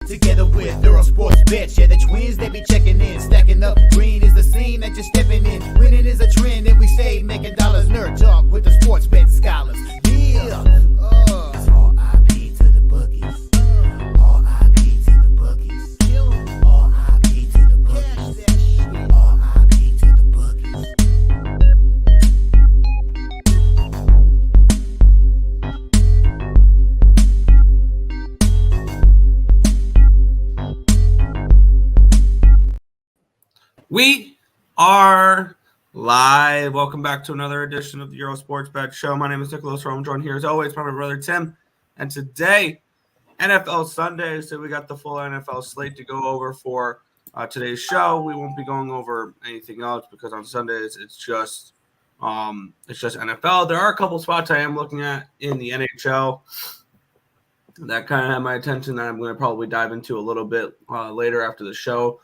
Together with Earle Sports Bets, yeah, the twins, they be checking in. Stacking up, green is the scene that you're stepping in. Winning is a trend, and we stay making dollars. Nerd talk with the sports bet scholars. Yeah, it's R.I.P. to the bookies. R.I.P. to the bookies. R.I.P. to the bookies. R.I.P. to the bookies. We are live. Welcome back to another edition of the Earle Sports Bet Show. My name is Nicholas Rome, joined here as always by my brother Tim. And today, NFL Sunday, so we got the full NFL slate to go over for today's show. We won't be going over anything else because on Sundays it's just NFL. There are a couple spots I am looking at in the NHL that kind of have my attention that I'm going to probably dive into a little bit later after the show.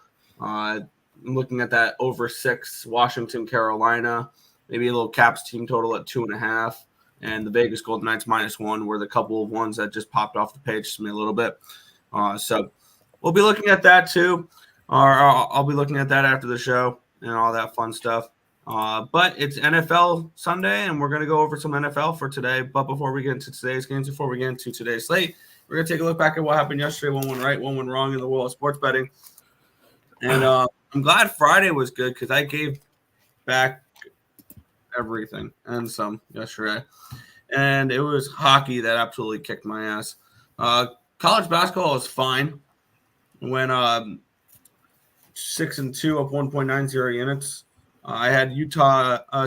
I'm looking at that over 6 Washington, Carolina, maybe a little Caps team total at 2.5, and the Vegas Golden Knights -1 were the couple of ones that just popped off the page to me a little bit. So we'll be looking at that too, or I'll be looking at that after the show and all that fun stuff. But it's NFL Sunday, and we're going to go over some NFL for today. But before we get into today's games, before we get into today's slate, we're going to take a look back at what happened yesterday. One went right, one went wrong in the world of sports betting. And I'm glad Friday was good because I gave back everything and some yesterday. And it was hockey that absolutely kicked my ass. College basketball was fine. Went 6-2 up 1.90 units. I had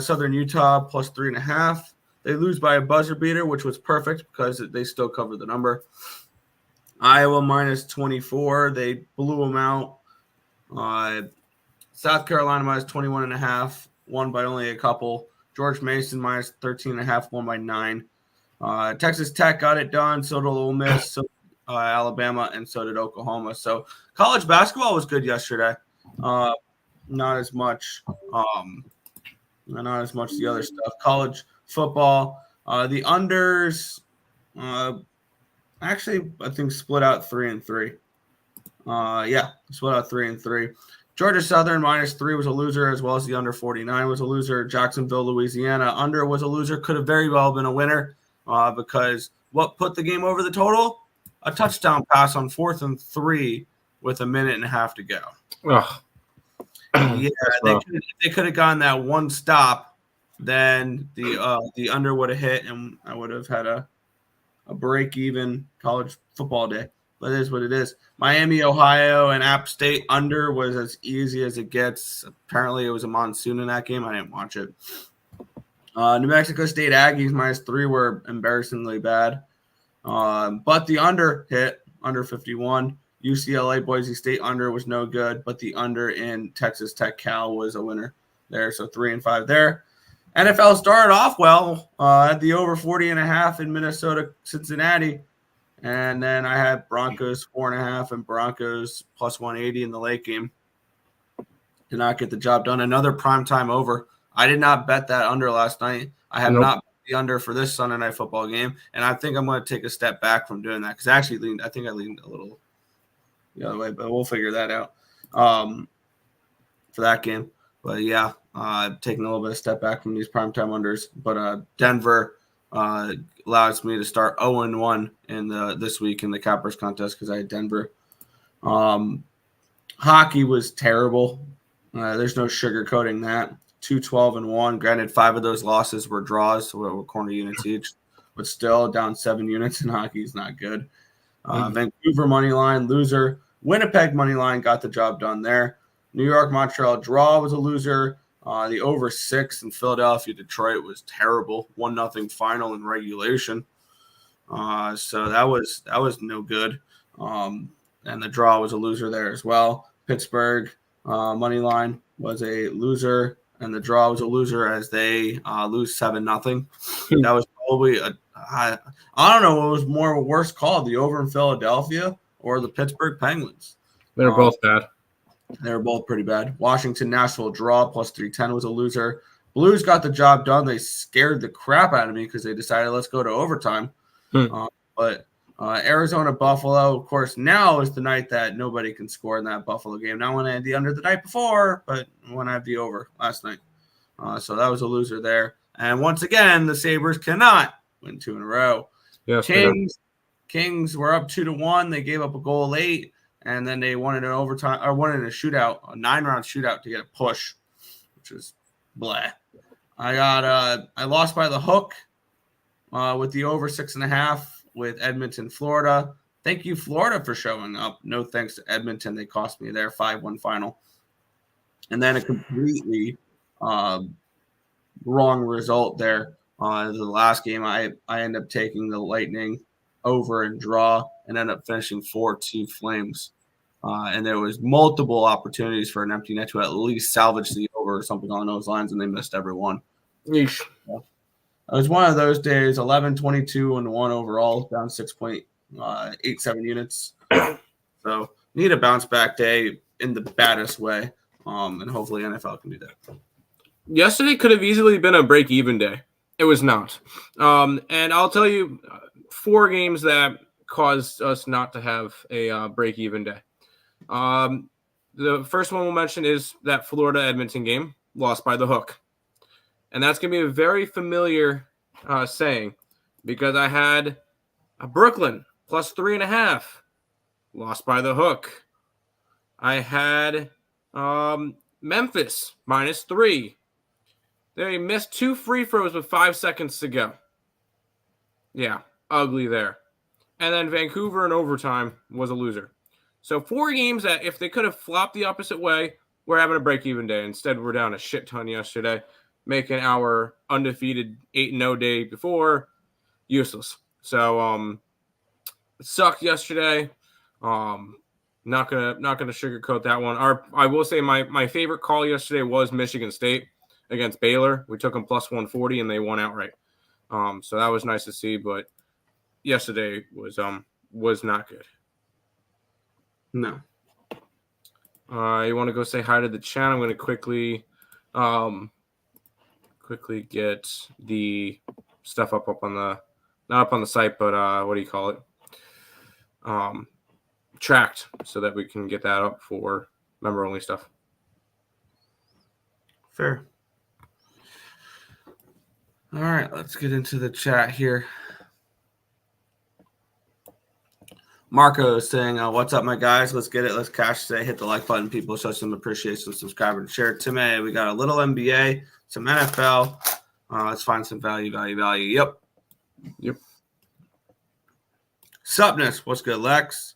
Southern Utah plus 3.5. They lose by a buzzer beater, which was perfect because they still covered the number. Iowa -24. They blew them out. South Carolina -21.5, won by only a couple. George Mason -13.5, won by 9. Texas Tech got it done. So did Ole Miss, so Alabama, and so did Oklahoma. So college basketball was good yesterday. Not as much the other stuff. College football, the unders, actually I think split out 3-3. Split out 3-3. Georgia Southern -3 was a loser, as well as the under 49 was a loser. Jacksonville, Louisiana under was a loser. Could have very well been a winner because what put the game over the total? A touchdown pass on 4th and 3 with 1.5 minutes to go. Ugh. Yeah, they could have gotten that one stop, then the under would have hit, and I would have had a break-even college football day. But it is what it is. Miami, Ohio, and App State under was as easy as it gets. Apparently, it was a monsoon in that game. I didn't watch it. New Mexico State Aggies -3 were embarrassingly bad. But the under hit, under 51. UCLA Boise State under was no good, but the under in Texas Tech Cal was a winner there. So 3-5 there. NFL started off well at the over 40.5 in Minnesota, Cincinnati. And then I had Broncos 4.5 and Broncos plus 180 in the late game. Did not get the job done. Another primetime over. I did not bet that under last night. I have not bet the under for this Sunday night football game. And I think I'm going to take a step back from doing that because I think I leaned a little the other way, but we'll figure that out for that game. But yeah, taking a little bit of step back from these primetime unders. But Denver allows me to start 0-1 in this week in the Cappers contest because I had Denver. Hockey was terrible. There's no sugarcoating that. 2-12-1. Granted, 5 of those losses were draws, so we're corner units each, but still down 7 units in hockey is not good. Vancouver money line loser. Winnipeg money line got the job done there. New York Montreal draw was a loser. The over 6 in Philadelphia Detroit was terrible. 1-0 final in regulation. So that was no good. And the draw was a loser there as well. Pittsburgh money line was a loser, and the draw was a loser as they lose 7-0. That was probably I don't know what was more worse called, the over in Philadelphia or the Pittsburgh Penguins. They're both bad. They were both pretty bad. Washington Nashville draw plus 310 was a loser. Blues got the job done. They scared the crap out of me because they decided let's go to overtime. But Arizona Buffalo, of course, now is the night that nobody can score in that Buffalo game. Not when I had the under the night before, but when I had the over last night. So that was a loser there. And once again, the Sabres cannot win 2 in a row. Yes, Kings were up 2-1. They gave up a goal late, and then they wanted an overtime or wanted a shootout, a 9-round shootout to get a push, which is blah. I lost by the hook with the over 6.5 with Edmonton, Florida. Thank you, Florida, for showing up. No thanks to Edmonton. They cost me their 5-1 final. And then a completely wrong result there. The last game, I ended up taking the Lightning over and draw and ended up finishing 4-2 Flames. And there was multiple opportunities for an empty net to at least salvage the over or something along those lines, and they missed every one. Yeesh. Yeah. It was one of those days, 11-22 and 1 overall, down 6.87 units. So need a bounce back day in the baddest way, and hopefully NFL can do that. Yesterday could have easily been a break-even day. It was not. And I'll tell you 4 games that caused us not to have a break-even day. The first one we'll mention is that Florida-Edmonton game, lost by the hook. And that's going to be a very familiar saying because I had a Brooklyn plus 3.5, lost by the hook. I had Memphis -3. They missed 2 free throws with 5 seconds to go. Yeah, ugly there. And then Vancouver in overtime was a loser. So 4 games that if they could have flopped the opposite way, we're having a break-even day. Instead, we're down a shit ton yesterday, making our undefeated 8-0 day before useless. So it sucked yesterday. Not gonna sugarcoat that one. I will say my favorite call yesterday was Michigan State against Baylor. We took them plus 140 and they won outright. So that was nice to see, but yesterday was not good. No. You want to go say hi to the chat? I'm going to quickly get the stuff up on the not up on the site, but what do you call it? Tracked so that we can get that up for member only stuff. Fair. All right, let's get into the chat here. Marco is saying, what's up, my guys? Let's get it. Let's cash today. Hit the like button. People show some appreciation, subscribe, and share. Timmy, we got a little NBA, some NFL. Let's find some value. Yep. Supness, what's good, Lex?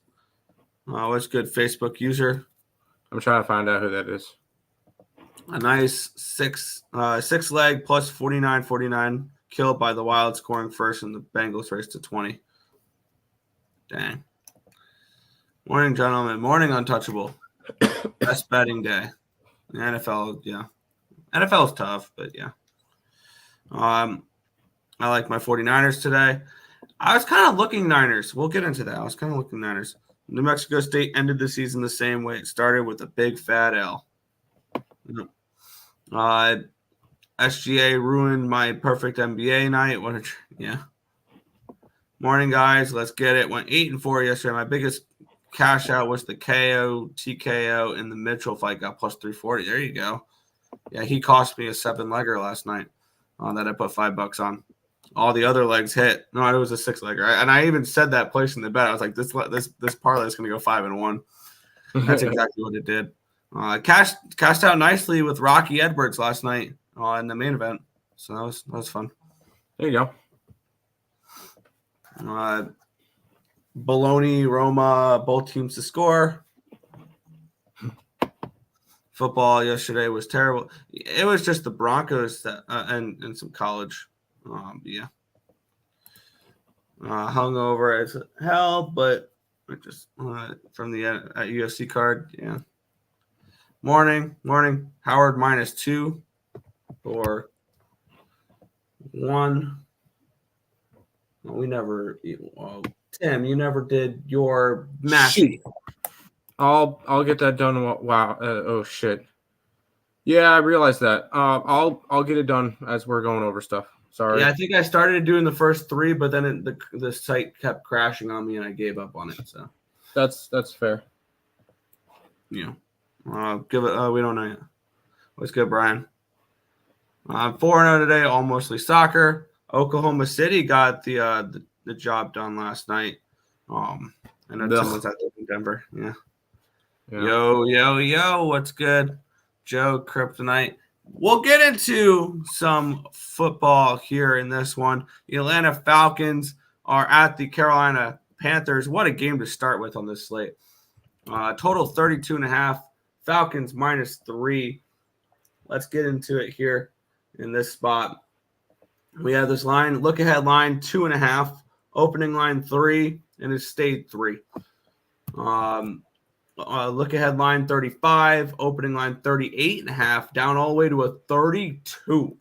What's good, Facebook user? I'm trying to find out who that is. A nice six leg plus 49-49 killed by the Wild, scoring first, and the Bengals race to 20. Dang. Morning, gentlemen. Morning, Untouchable. Best betting day. The NFL, yeah. NFL is tough, but yeah. I like my 49ers today. I was kind of looking Niners. We'll get into that. I was kind of looking Niners. New Mexico State ended the season the same way it started, with a big fat L. SGA ruined my perfect NBA night. Yeah. Morning, guys. Let's get it. Went 8-4 yesterday. My biggest cash out was the KO, TKO, in the Mitchell fight. Got plus 340. There you go. Yeah, he cost me a 7-legger last night that I put $5 on. All the other legs hit. No, it was a 6-legger. And I even said that place in the bet. I was like, this parlay is going to go 5-1. That's exactly what it did. Cashed out nicely with Rocky Edwards last night in the main event. So that was fun. There you go. Bologna, Roma, both teams to score. Football yesterday was terrible. It was just the Broncos that, and some college. Yeah. Hungover as hell, but just from the UFC card. Yeah. Morning. Howard -2 or 1. Well, we never. Tim, you never did your math. I'll get that done. Wow. Oh shit. Yeah, I realized that. I'll get it done as we're going over stuff. Sorry. Yeah, I think I started doing the first 3, but then the site kept crashing on me, and I gave up on it. So That's fair. give it. We don't know yet. What's good, Brian? 4-0 today, all mostly soccer. Oklahoma City got the job done last night. I know Tim was out there in Denver. Yeah. Yo, what's good? Joe Kryptonite. We'll get into some football here in this one. The Atlanta Falcons are at the Carolina Panthers. What a game to start with on this slate. Total 32.5. Falcons -3. Let's get into it here in this spot. We have this line, look ahead line 2.5, opening line 3, and it stayed 3. Look ahead line 35, opening line 38.5, down all the way to a 32.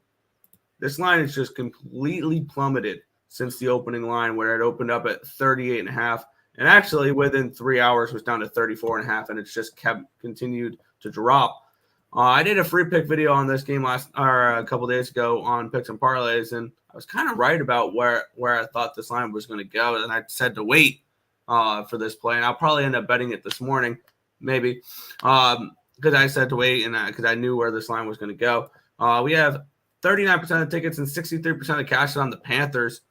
This line has just completely plummeted since the opening line, where it opened up at 38.5, and actually within 3 hours was down to 34.5, and it's just continued to drop. I did a free pick video on this game a couple days ago on picks and parlays, and I was kind of right about where I thought this line was going to go, and I said to wait for this play, and I'll probably end up betting it this morning, maybe, because I said to wait, and because I knew where this line was going to go. We have 39% of tickets and 63% of cash on the Panthers.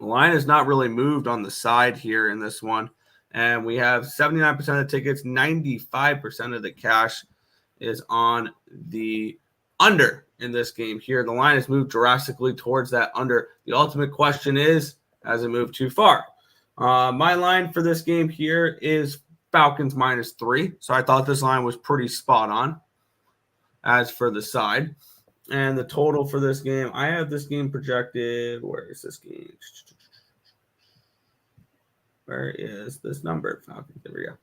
The line has not really moved on the side here in this one, and we have 79% of tickets, 95% of the cash is on the under in this game here. The line has moved drastically towards that under. The ultimate question is, has it moved too far? My line for this game here is Falcons -3. So I thought this line was pretty spot on. As for the side and the total for this game, I have this game projected. Where is this game? Where is this number? Falcons. There we go.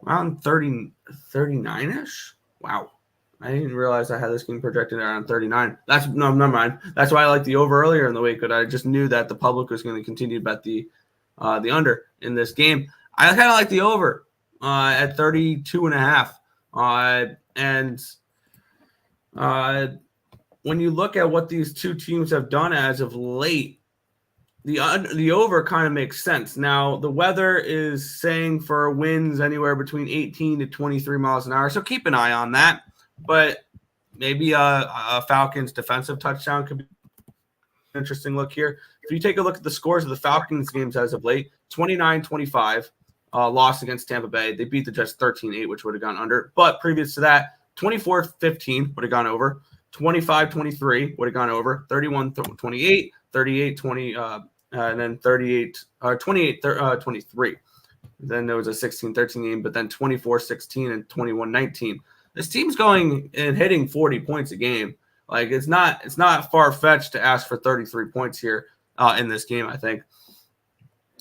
Around 39-ish. Wow. I didn't realize I had this game projected around 39. Never mind. That's why I liked the over earlier in the week, but I just knew that the public was going to continue to bet the under in this game. I kind of like the over at 32.5. When you look at what these two teams have done as of late, the over kind of makes sense. Now, the weather is saying for winds anywhere between 18 to 23 miles an hour, so keep an eye on that. But maybe a Falcons defensive touchdown could be an interesting look here. If you take a look at the scores of the Falcons games as of late, 29-25, loss against Tampa Bay. They beat the Jets 13-8, which would have gone under. But previous to that, 24-15 would have gone over. 25-23 would have gone over. 31-28, 38-20, and then 28-23. Then there was a 16-13 game, but then 24-16 and 21-19. This team's going and hitting 40 points a game. Like it's not far-fetched to ask for 33 points here in this game, I think.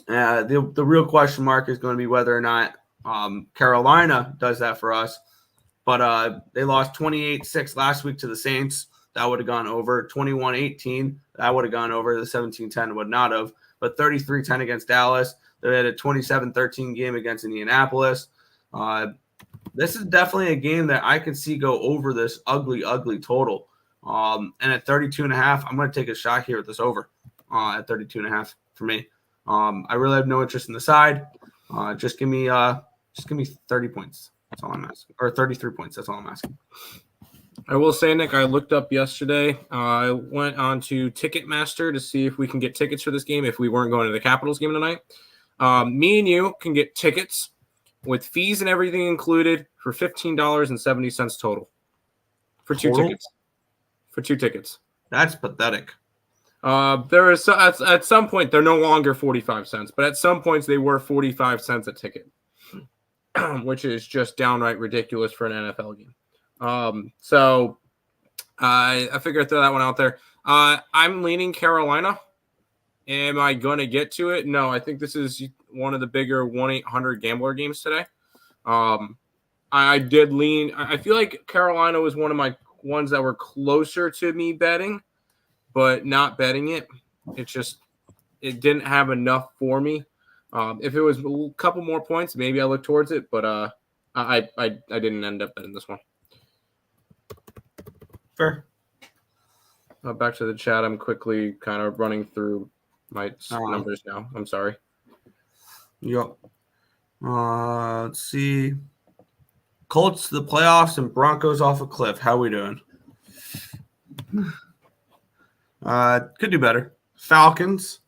The real question mark is going to be whether or not Carolina does that for us. But they lost 28-6 last week to the Saints. That would have gone over. 21-18, that would have gone over. The 17-10 would not have. But 33-10 against Dallas. They had a 27-13 game against Indianapolis. This is definitely a game that I could see go over this ugly total. And at 32.5, I'm going to take a shot here with this over at 32.5 for me. I really have no interest in the side. Just give me 30 points. That's all I'm asking. Or 33 points. That's all I'm asking. I will say, Nick, I looked up yesterday. I went on to Ticketmaster to see if we can get tickets for this game if we weren't going to the Capitals game tonight. Me and you can get tickets with fees and everything included for $15.70 total. For two tickets. For 2 tickets. That's pathetic. There is at some point they're no longer 45 cents, but at some points they were 45 cents a ticket, which is just downright ridiculous for an NFL game. So I figured I'd throw that one out there. I'm leaning Carolina. Am I going to get to it? No, I think this is one of the bigger 1-800 gambler games today. I did lean. I feel like Carolina was one of my ones that were closer to me betting, but not betting it. It didn't have enough for me. If it was a couple more points, maybe I look towards it, but I didn't end up betting this one. Fair. back to the chat. I'm quickly kind of running through my numbers now. I'm sorry. Yep. Let's see. Colts to the playoffs and Broncos off a cliff. How we doing? Could do better. Falcons.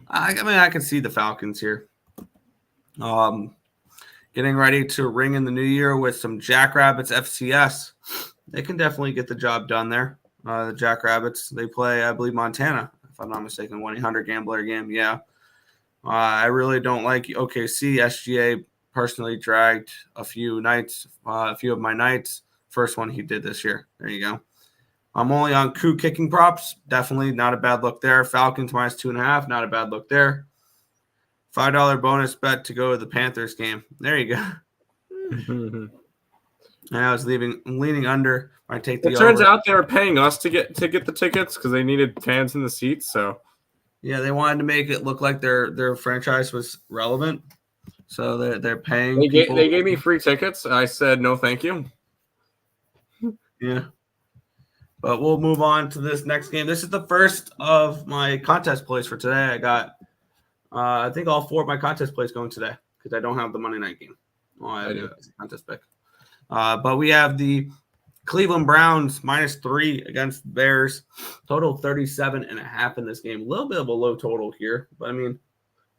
I mean, I can see the Falcons here. Getting ready to ring in the new year with some Jackrabbits FCS. They can definitely get the job done there. The Jackrabbits, they play, I believe, Montana, if I'm not mistaken, 1-800 gambler game. Yeah. I really don't like OKC. SGA personally dragged a few of my nights. First one he did this year. There you go. I'm only on coup kicking props. Definitely not a bad look there. Falcons -2.5. Not a bad look there. $5 bonus bet to go to the Panthers game. There you go. And I was leaning under. I take the It turns over. out they were paying us to get the tickets because they needed fans in the seats. So yeah, they wanted to make it look like their franchise was relevant. So they're paying people. They gave me free tickets. I said no, thank you. Yeah. But we'll move on to this next game. This is the first of my contest plays for today. I got, I think, all 4 of my contest plays going today because I don't have the Monday night game. Well, I do as a contest pick. But we have the Cleveland Browns -3 against the Bears. Total 37.5 in this game. A little bit of a low total here, but I mean,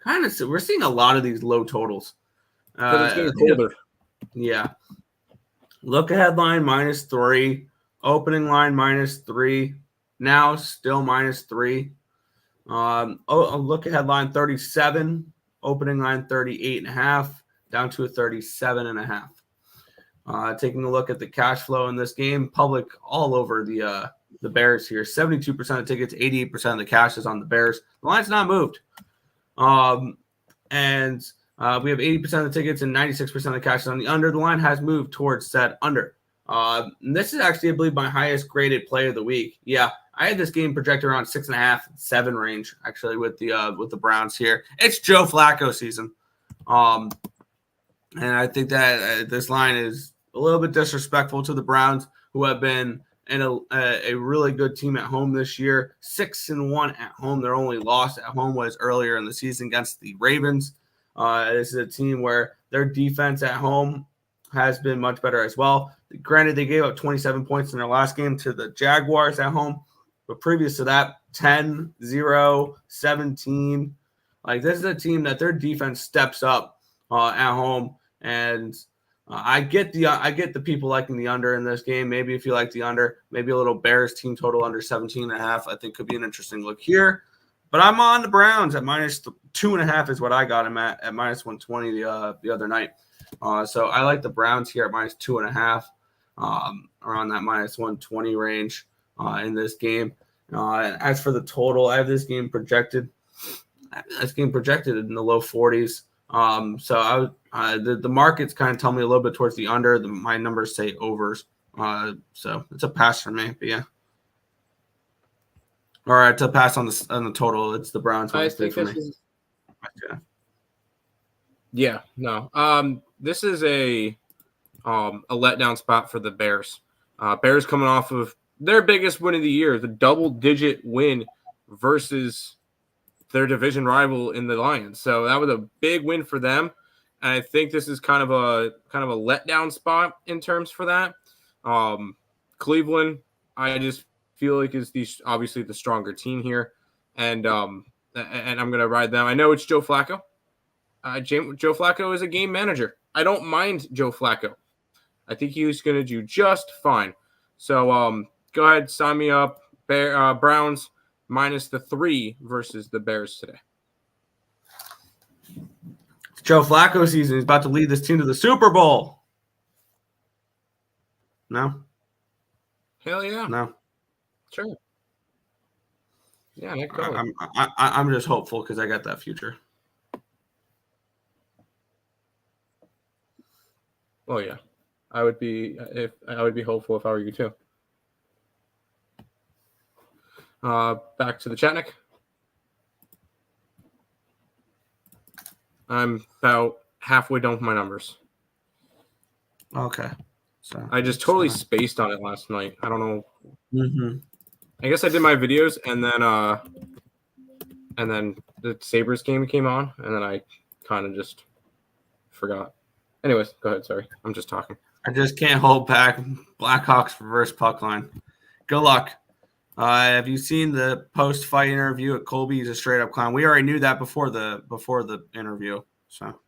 kind of we're seeing a lot of these low totals. Because it's getting colder. Yeah. Look ahead line -3. Opening line -3. Now still -3. Look ahead line 37. Opening line 38.5. Down to a 37.5. Taking a look at the cash flow in this game, public all over the Bears here. 72% of tickets, 88% of the cash is on the Bears. The line's not moved. And we have 80% of the tickets and 96% of the cash is on the under. The line has moved towards said under. And this is actually, I believe, my highest graded play of the week. Yeah, I had this game projected around 6.5, 7 range, actually, with the Browns here. It's Joe Flacco season. And I think that this line is a little bit disrespectful to the Browns, who have been in a really good team at home this year. 6-1 at home. Their only loss at home was earlier in the season against the Ravens. This is a team where their defense at home has been much better as well. Granted, they gave up 27 points in their last game to the Jaguars at home, but previous to that, 10-0, 17. Like, this is a team that their defense steps up at home, and I get the people liking the under in this game. Maybe if you like the under, maybe a little Bears team total under 17.5, I think could be an interesting look here. But I'm on the Browns at -2.5 is what I got them at -120 the other night. So I like the Browns here at -2.5, around that -120 range in this game. And as for the total, I have this game projected. In the low 40s. So the markets kind of tell me a little bit towards the under. My numbers say overs. So it's a pass for me. But yeah. All right, to pass on the total, it's the Browns. I think this is. Yeah, no. This is a letdown spot for the Bears. Bears coming off of their biggest win of the year, the double-digit win versus their division rival in the Lions. So that was a big win for them. And I think this is kind of a letdown spot in terms for that. Cleveland, I just feel like is obviously the stronger team here, and I'm going to ride them. I know it's Joe Flacco. Joe Flacco is a game manager. I don't mind Joe Flacco. I think he's going to do just fine. So go ahead, sign me up. Browns -3 versus the Bears today. It's Joe Flacco season. He's about to lead this team to the Super Bowl. No? Hell yeah. No. Sure. Yeah, I'm just hopeful because I got that future. Oh yeah, I would be hopeful if I were you too. Back to the Chatnik. I'm about halfway done with my numbers. Okay. So I just totally spaced on it last night. I don't know. Mm-hmm. I guess I did my videos, and then the Sabres game came on, and then I kind of just forgot. Anyways, go ahead. Sorry, I'm just talking. I just can't hold back. Blackhawks reverse puck line. Good luck. Have you seen the post-fight interview at Colby? He's a straight-up clown. We already knew that before the interview. So,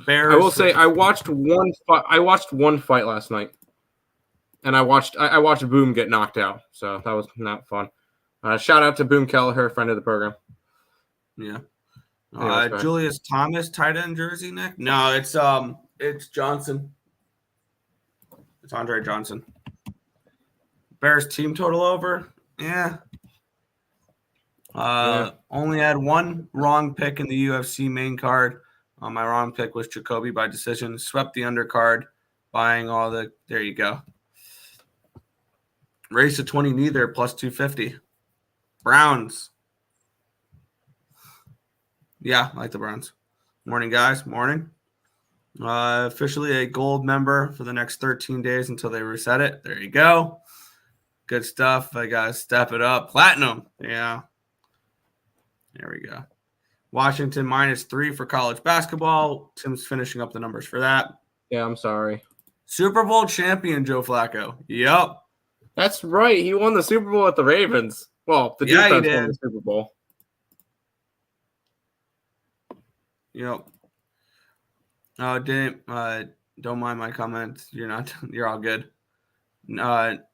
Bears. I will say I watched one fight last night, and I watched Boom get knocked out. So that was not fun. Shout out to Boom Kelleher, friend of the program. Yeah. Anyways, Julius Thomas tight end jersey, Nick? No, it's Johnson. It's Andre Johnson. Bears team total over? Yeah. Only had one wrong pick in the UFC main card. My wrong pick was Jacoby by decision. Swept the undercard, buying all the. There you go. Race to 20 neither, plus 250. Browns. Yeah, I like the Browns. Morning, guys. Morning. Officially a gold member for the next 13 days until they reset it. There you go. Good stuff. I got to step it up. Platinum. Yeah. There we go. Washington -3 for college basketball. Tim's finishing up the numbers for that. Yeah, I'm sorry. Super Bowl champion Joe Flacco. Yep. That's right. He won the Super Bowl with the Ravens. Well, the defense won the Super Bowl. Yep. Don't mind my comments. You're all good.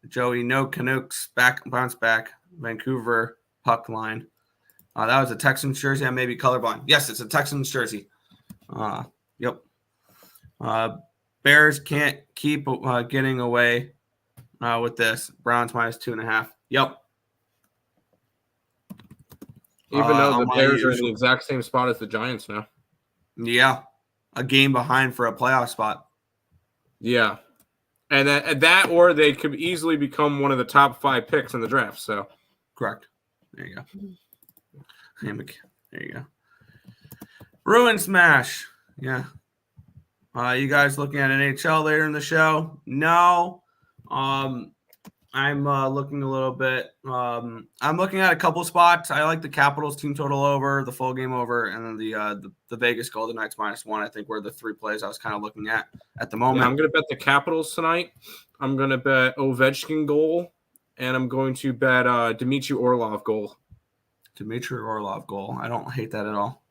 Joey, no Canucks bounce back. Vancouver puck line. That was a Texans jersey. I may be colorblind. Yes, it's a Texans jersey. Yep. Bears can't keep getting away with this. Browns -2.5. Yep. Even though the Bears are in the exact same spot as the Giants now. Yeah. A game behind for a playoff spot. Yeah. And that or they could easily become one of the top 5 picks in the draft. So correct. There you go. There you go. Ruin Smash. Yeah. You guys looking at NHL later in the show? No. I'm looking a little bit. I'm looking at a couple spots. I like the Capitals team total over, the full game over, and then the Vegas Golden Knights -1. I think were the 3 plays I was kind of looking at the moment. Yeah, I'm going to bet the Capitals tonight. I'm going to bet Ovechkin goal, and I'm going to bet Dmitry Orlov goal. Dmitry Orlov goal. I don't hate that at all.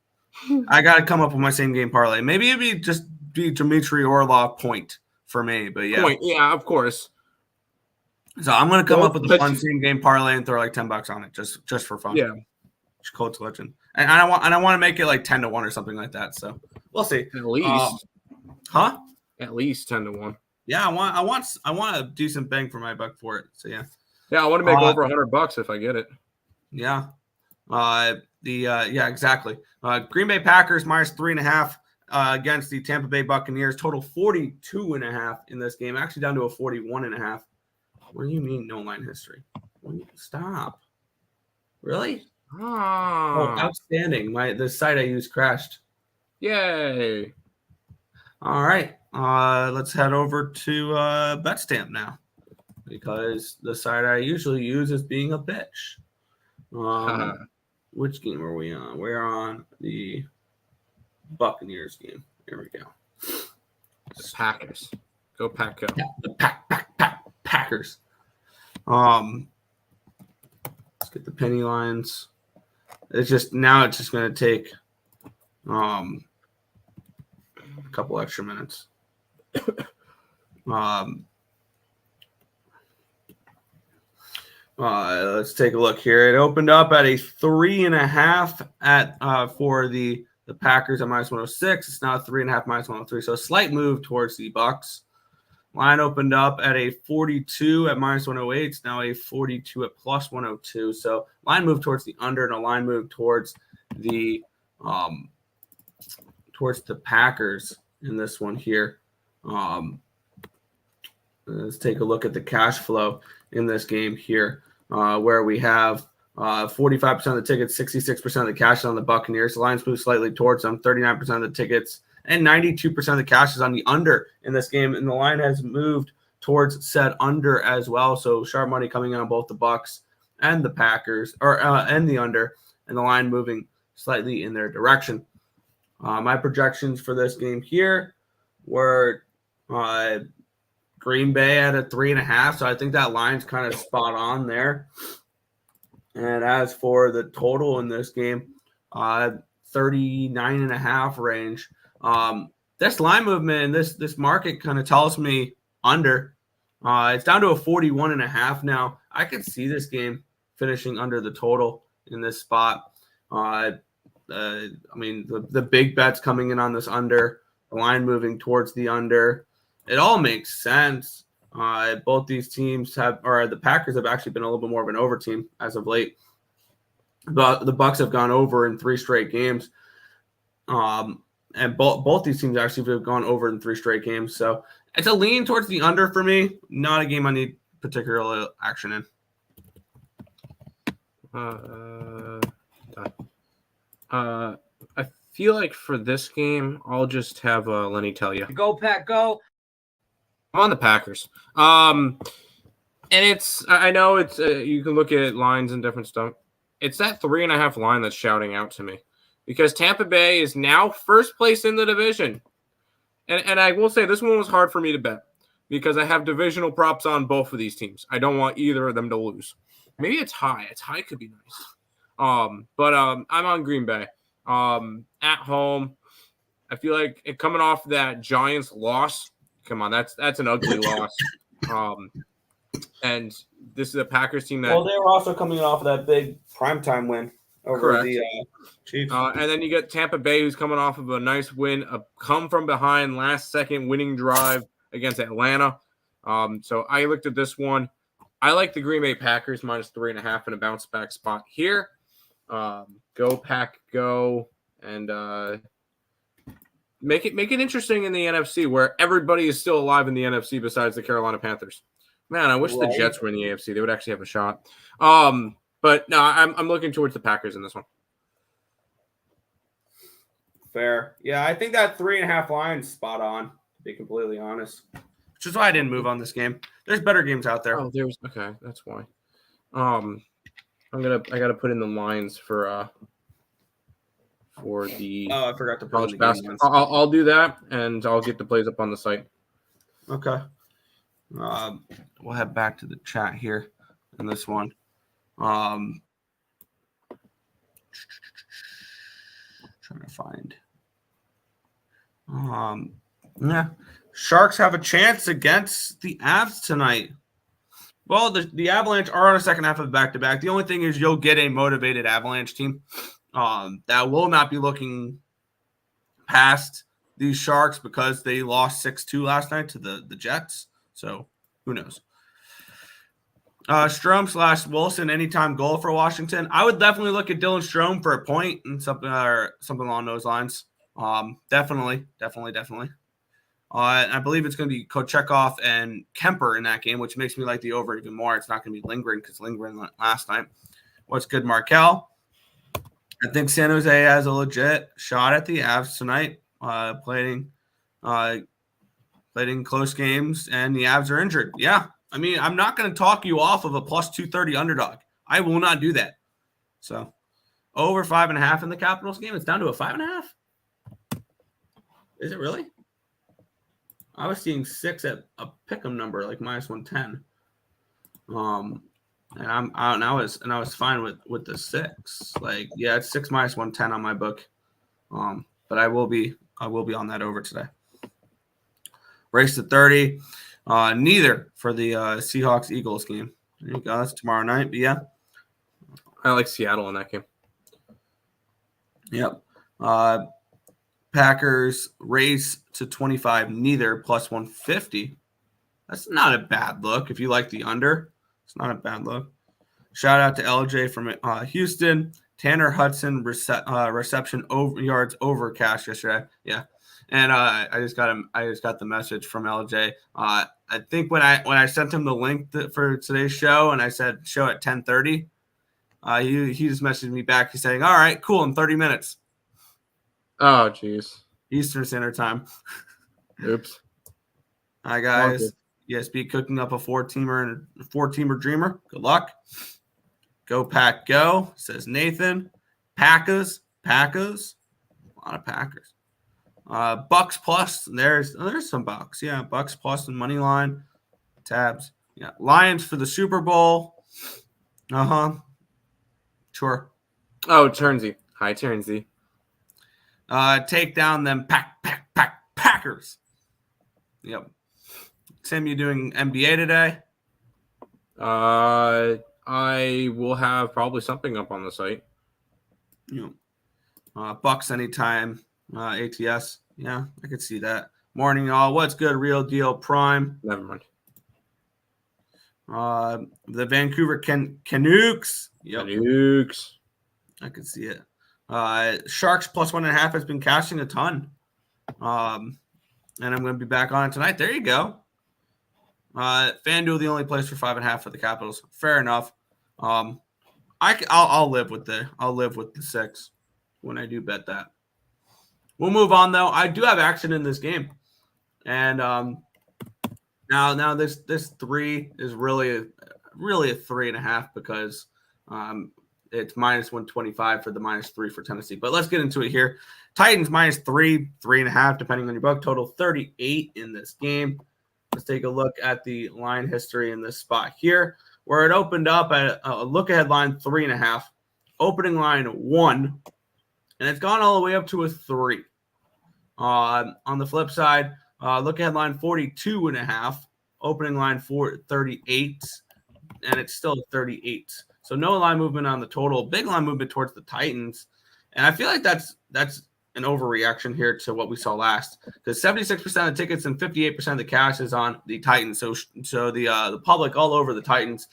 I got to come up with my same game parlay. Maybe it'd be Dmitry Orlov point for me, but yeah. Point, yeah, of course. So I'm going to come up with a fun same game parlay and throw like $10 on it just for fun. Yeah. Cold legend. And I want to make it like 10-1 or something like that. So we'll see. At least. At least 10-1. Yeah, I want a decent bang for my buck for it. So yeah. Yeah, I want to make over $100 if I get it. Yeah. Yeah, exactly. Green Bay Packers -3.5 against the Tampa Bay Buccaneers. Total 42.5 in this game. Actually down to a 41.5. What do you mean no line history? Stop. Really? Oh, outstanding. The site I used crashed. Yay. All right. Let's head over to BetStamp now because the site I usually use is being a bitch. Which game are we on? We're on the Buccaneers game. Here we go. The Packers. Go Pack Go. Yeah, the Packers. Let's get the penny lines. It's just going to take a couple extra minutes. Let's take a look here. It opened up at a 3.5 at for the Packers at -106. It's now 3.5 -103. So a slight move towards the Bucs. Line opened up at a 42 at -108. It's now a 42 at +102. So line moved towards the under and a line moved towards the Packers in this one here. Let's take a look at the cash flow in this game here, where we have 45% of the tickets, 66% of the cash is on the Buccaneers. The line's moved slightly towards them, 39% of the tickets, and 92% of the cash is on the under in this game. And the line has moved towards said under as well. So sharp money coming in on both the Bucks and the Packers, and the under, and the line moving slightly in their direction. My projections for this game here were Green Bay at a 3.5, so I think that line's kind of spot on there. And as for the total in this game, 39.5 range. This line movement and this market kind of tells me under. It's down to a 41.5 now. I could see this game finishing under the total in this spot. I mean, the big bets coming in on this under, the line moving towards the under. It all makes sense. Both these teams the Packers have actually been a little bit more of an over team as of late. But the Bucks have gone over in 3 straight games. And both these teams actually have gone over in 3 straight games. So it's a lean towards the under for me. Not a game I need particular action in. I feel like for this game, I'll just have Lenny tell you. Go, Pack, go. I'm on the Packers. And I know it's you can look at lines and different stuff. It's that 3.5 line that's shouting out to me, because Tampa Bay is now first place in the division. And I will say this one was hard for me to bet because I have divisional props on both of these teams. I don't want either of them to lose. Maybe a tie. A tie could be nice. But I'm on Green Bay. At home, I feel like coming off that Giants loss. Come on, that's an ugly loss. And this is a Packers team that. Well, they were also coming off of that big primetime win over the Chiefs. And then you get Tampa Bay, who's coming off of a nice win, a come from behind last second winning drive against Atlanta. So I looked at this one. I like the Green Bay Packers minus 3.5 in a bounce back spot here. Go Pack, go, and make it interesting in the NFC, where everybody is still alive in the NFC besides the Carolina Panthers. Man, I wish the Jets were in the AFC. They would actually have a shot. But no, I'm looking towards the Packers in this one. Fair. Yeah, I think that 3.5 line's spot on, to be completely honest. Which is why I didn't move on this game. There's better games out there. Oh, okay, that's why. I gotta put in the lines for the I forgot to put college in the basketball. I'll do that, and I'll get the plays up on the site. Okay. We'll head back to the chat here in this one. Trying to find. Yeah. Sharks have a chance against the Avs tonight. Well, the Avalanche are on a second half of back-to-back. The only thing is you'll get a motivated Avalanche team that will not be looking past these Sharks because they lost 6-2 last night to the Jets. So who knows? Strome/Wilson anytime goal for Washington. I would definitely look at Dylan Strome for a point and something along those lines. Definitely. I believe it's going to be Kochekov and Kemper in that game, which makes me like the over even more. It's not going to be Lindgren because Lindgren last night. What's good, Markel? I think San Jose has a legit shot at the Avs tonight, playing close games, and the Avs are injured. Yeah, I mean, I'm not going to talk you off of a plus 230 underdog. I will not do that. So, over 5.5 in the Capitals game. It's down to a 5.5. Is it really? I was seeing 6 at a pick'em number, like minus 110. And I was fine with the 6. Like, yeah, it's 6 minus 110 on my book. But I will be on that over today. Race to 30. Neither for the Seahawks Eagles game. There you go. That's tomorrow night. But yeah, I like Seattle in that game. Yep. Packers race to 25. Neither plus 150. That's not a bad look. If you like the under, it's not a bad look. Shout out to LJ from Houston. Tanner Hudson reception yards over cash yesterday. Yeah. And I just got the message from LJ. I think when I sent him the link for today's show and I said show at 10:30, he just messaged me back. He's saying, "All right, cool, in 30 minutes." Oh, jeez. Eastern Standard Time. Oops. Hi guys. ESB cooking up a 4-teamer and a 4-teamer dreamer. Good luck. Go Pack Go, says Nathan. Packers. A lot of Packers. Bucks plus. There's some Bucks. Yeah, Bucks plus and money line. Tabs. Yeah. Lions for the Super Bowl. Sure. Oh, Turnsy. Hi, Turnsy. Take down them Packers. Yep. Tim, you doing NBA today? I will have probably something up on the site. Yep. Bucks anytime. ATS. Yeah, I could see that. Morning, y'all. What's good? Real Deal Prime. Never mind. The Vancouver Canucks. Yep. Canucks. I could see it. Sharks plus 1.5 has been cashing a ton. And I'm going to be back on it tonight. There you go. FanDuel the only place for 5.5 for the Capitals. Fair enough. I'll live with the 6 when I do bet that. We'll move on though. I do have action in this game, and now this 3 is really a 3.5 because it's minus 125 for the -3 for Tennessee. But let's get into it here. Titans -3, 3.5, depending on your book. Total 38 in this game. Let's take a look at the line history in this spot here, where it opened up at a look-ahead line 3.5, opening line 1, and it's gone all the way up to a 3. On the flip side, look-ahead line 42.5, opening line 38, and it's still 38. So no line movement on the total. Big line movement towards the Titans, and I feel like that's an overreaction here to what we saw last, because 76% of the tickets and 58% of the cash is on the Titans. So the public all over the Titans,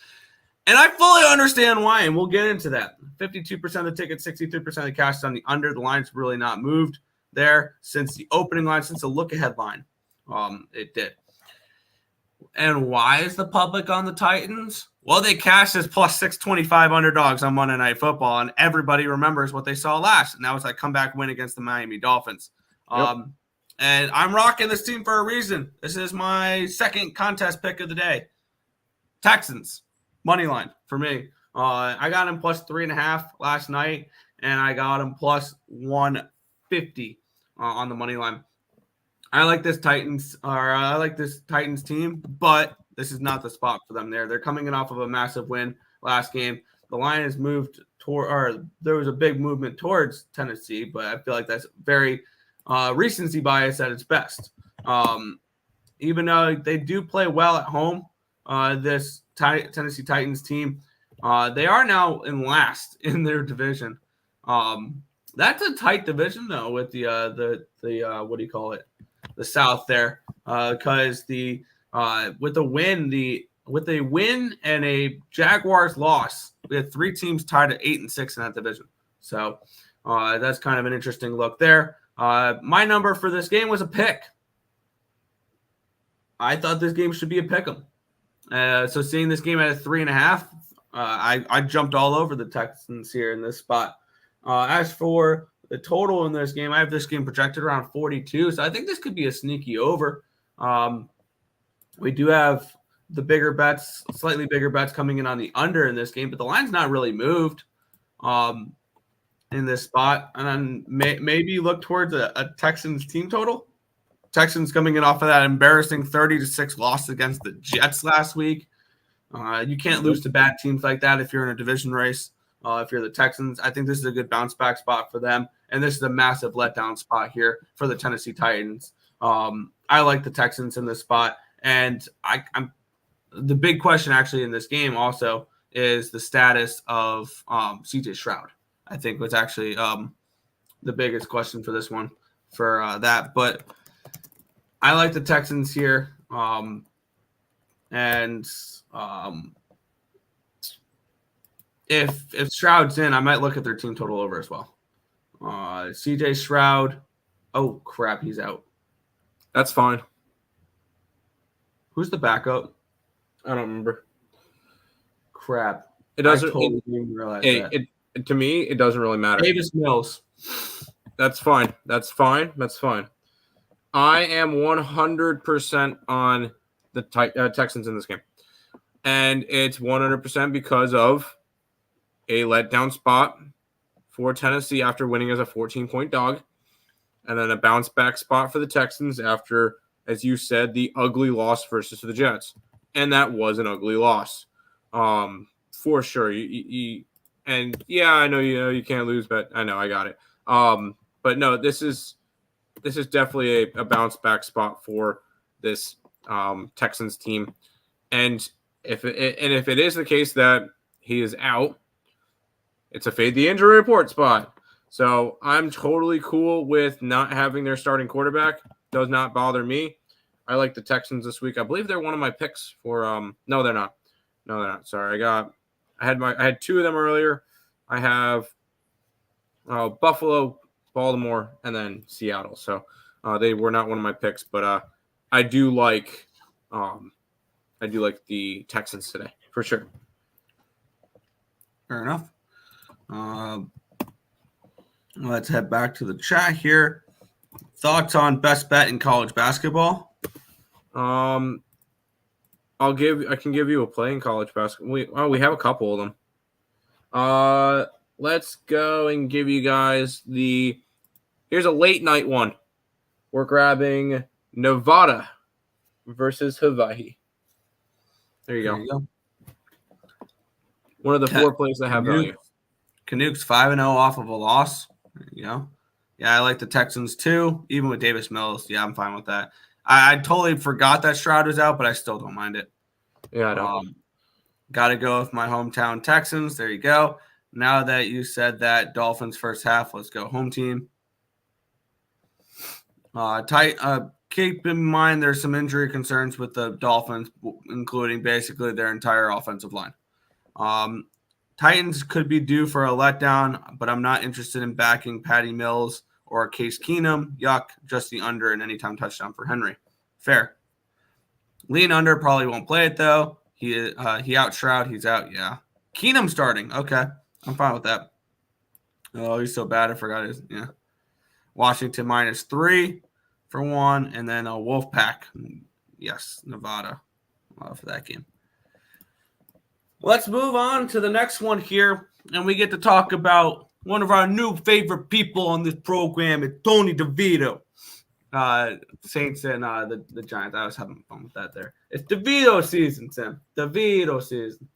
and I fully understand why, and we'll get into that. 52% of the tickets, 63% of the cash is on the under. The line's really not moved there since the opening line, since the look-ahead line. It did. And why is the public on the Titans? Well, they cashed as plus 625 underdogs on Monday Night Football, and everybody remembers what they saw last, and that was a comeback win against the Miami Dolphins. Yep. And I'm rocking this team for a reason. This is my second contest pick of the day. Texans, money line for me. I got him plus 3.5 last night, and I got him plus 150 on the money line. I like this Titans team, but this is not the spot for them there. They're coming in off of a massive win last game. The line has moved there was a big movement towards Tennessee, but I feel like that's very recency bias at its best. Even though they do play well at home, this Tennessee Titans team, they are now in last in their division. That's a tight division though, with the what do you call it? The South there, because with a win and a Jaguars loss, we had 3 teams tied at 8-6 in that division. So that's kind of an interesting look there. My number for this game was a pick. I thought this game should be a pick 'em. So seeing this game at a 3.5, I jumped all over the Texans here in this spot. As for the total in this game, I have this game projected around 42, so I think this could be a sneaky over. We do have the bigger bets, slightly bigger bets coming in on the under in this game, but the line's not really moved in this spot. And then maybe look towards a Texans team total. Texans coming in off of that embarrassing 30-6 loss against the Jets last week. You can't lose to bad teams like that if you're in a division race. If you're the Texans, I think this is a good bounce back spot for them. And this is a massive letdown spot here for the Tennessee Titans. I like the Texans in this spot. And I'm the big question actually in this game also is the status of CJ Stroud. I think was actually the biggest question for this one for that. But I like the Texans here. If Stroud's in, I might look at their team total over as well. CJ Stroud. Oh, crap. He's out. That's fine. Who's the backup? I don't remember. Crap. It doesn't. I totally didn't realize that. To me, it doesn't really matter. Davis Mills. That's fine. I am 100% on the Texans in this game. And it's 100% because of a letdown spot for Tennessee after winning as a 14-point dog, and then a bounce back spot for the Texans after, as you said, the ugly loss versus the Jets. And that was an ugly loss, for sure. And yeah, I know you can't lose, but I know I got it. But no, this is definitely a bounce back spot for this Texans team. And if it is the case that he is out, it's a fade the injury report spot. So I'm totally cool with not having their starting quarterback. Does not bother me. I like the Texans this week. I believe they're one of my picks for no, they're not. No, they're not. Sorry. I had two of them earlier. I have Buffalo, Baltimore, and then Seattle. So they were not one of my picks, but I do like the Texans today for sure. Fair enough. Let's head back to the chat here. Thoughts on best bet in college basketball? I can give you a play in college basketball. We have a couple of them. Let's go and give you guys here's a late night one. We're grabbing Nevada versus Hawaii. There you go. One of the 4 plays that have value. Canucks 5-0 off of a loss. There you go. Yeah, I like the Texans too, even with Davis Mills. Yeah, I'm fine with that. I totally forgot that Stroud was out, but I still don't mind it. Yeah, I don't. Got to go with my hometown Texans. There you go. Now that you said that, Dolphins first half, let's go home team. Keep in mind there's some injury concerns with the Dolphins, including basically their entire offensive line. Titans could be due for a letdown, but I'm not interested in backing Patty Mills or Case Keenum. Yuck, just the under and anytime touchdown for Henry. Fair. Lean under, probably won't play it though. He out Stroud, he's out. Yeah. Keenum starting. Okay, I'm fine with that. Oh, he's so bad. I forgot his. Yeah. Washington -3 for 1, and then a Wolfpack. Yes, Nevada for that game. Let's move on to the next one here, and we get to talk about one of our new favorite people on this program, it's Tony DeVito. Saints and the Giants. I was having fun with that there. It's DeVito season, Tim. DeVito season.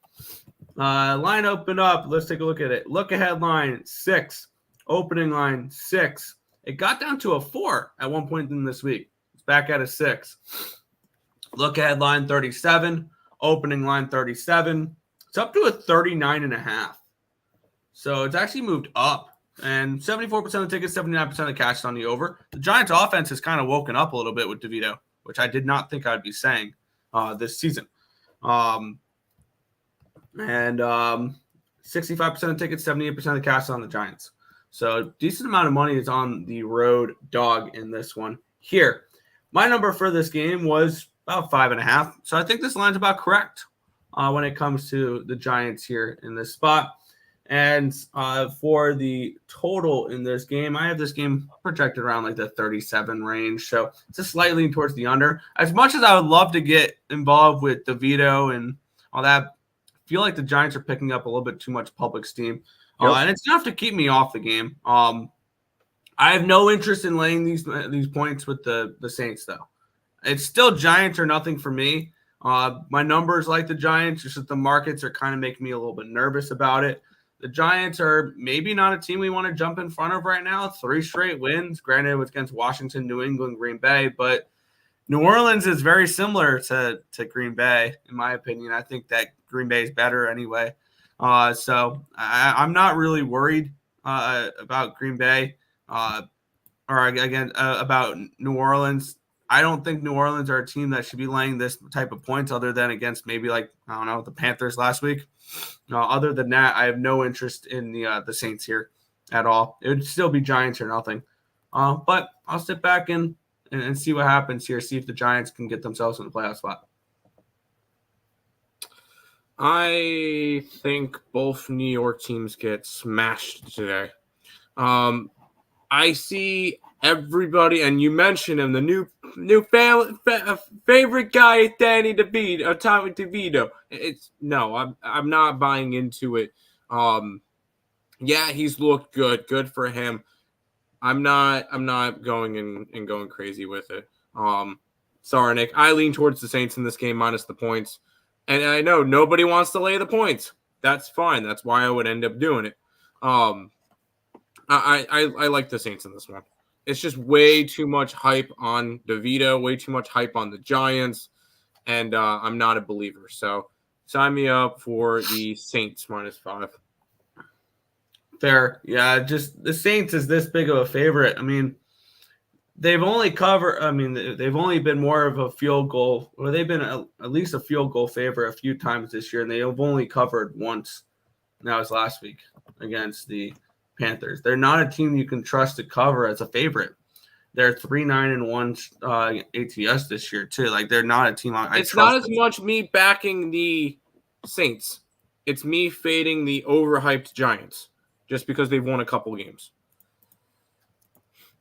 Line open up. Let's take a look at it. Look ahead line 6. Opening line 6. It got down to a 4 at one point in this week. It's back at a 6. Look ahead line 37. Opening line 37. It's up to a 39.5. So it's actually moved up. And 74% of the tickets, 79% of the cash is on the over. The Giants offense has kind of woken up a little bit with DeVito, which I did not think I'd be saying this season. And 65% of tickets, 78% of the cash is on the Giants. So decent amount of money is on the road dog in this one. Here, my number for this game was about 5.5. So I think this line's about correct when it comes to the Giants here in this spot. And for the total in this game, I have this game projected around like the 37 range. So it's just slightly leaning towards the under. As much as I would love to get involved with DeVito and all that, I feel like the Giants are picking up a little bit too much public steam. Yep. And it's enough to keep me off the game. I have no interest in laying these points with the Saints, though. It's still Giants or nothing for me. My numbers like the Giants, just that the markets are kind of making me a little bit nervous about it. The Giants are maybe not a team we want to jump in front of right now. 3 straight wins. Granted, it was against Washington, New England, Green Bay, but New Orleans is very similar to Green Bay, in my opinion. I think that Green Bay is better anyway. So I'm not really worried about Green Bay about New Orleans. I don't think New Orleans are a team that should be laying this type of points other than against maybe the Panthers last week. Other than that, I have no interest in the Saints here at all. It would still be Giants or nothing. But I'll sit back and see what happens here, see if the Giants can get themselves in the playoff spot. I think both New York teams get smashed today. I see everybody, and you mentioned him, the new favorite guy is Danny DeVito, Tommy DeVito. I'm not buying into it. Yeah, he's looked good. Good for him. I'm not going and going crazy with it. Sorry, Nick. I lean towards the Saints in this game minus the points. And I know nobody wants to lay the points. That's fine. That's why I would end up doing it. I like the Saints in this one. It's just way too much hype on DeVito, way too much hype on the Giants, and I'm not a believer. So sign me up for the Saints -5. Fair. Yeah, just the Saints is this big of a favorite. I mean, they've only been more of a field goal, or they've been at least a field goal favorite a few times this year, and they have only covered once. And that was last week against the Panthers. They're not a team you can trust to cover as a favorite. They're 3-9-1 ATS this year too. Like they're not a team I It's trust. not as much me backing the Saints. It's me fading the overhyped Giants just because they've won a couple games.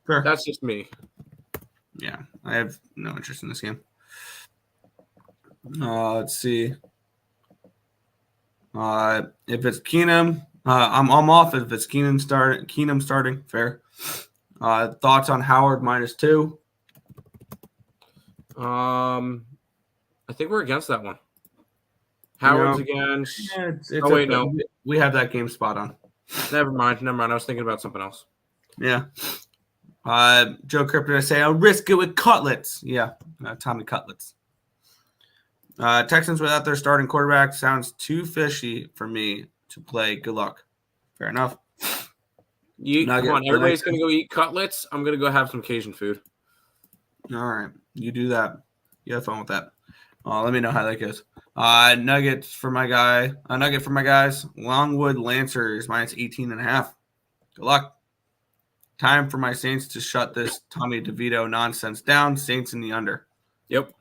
Fair. That's just me. Yeah, I have no interest in this game. Let's see. If it's Keenum, I'm off. If it's Keenum starting, fair. Thoughts on Howard -2? I think we're against that one. Howard's against. Yeah, it's no. We have that game spot on. Never mind. I was thinking about something else. Yeah. Joe Crypto, I say I'll risk it with Cutlets. Yeah, Tommy Cutlets. Texans without their starting quarterback sounds too fishy for me to play. Good luck. Fair enough. Come on, everybody's going to go eat cutlets. I'm going to go have some Cajun food. All right. You do that. You have fun with that. Let me know how that goes. Nuggets for my guy. Nugget for my guys. Longwood Lancers -18.5. Good luck. Time for my Saints to shut this Tommy DeVito nonsense down. Saints in the under. Yep.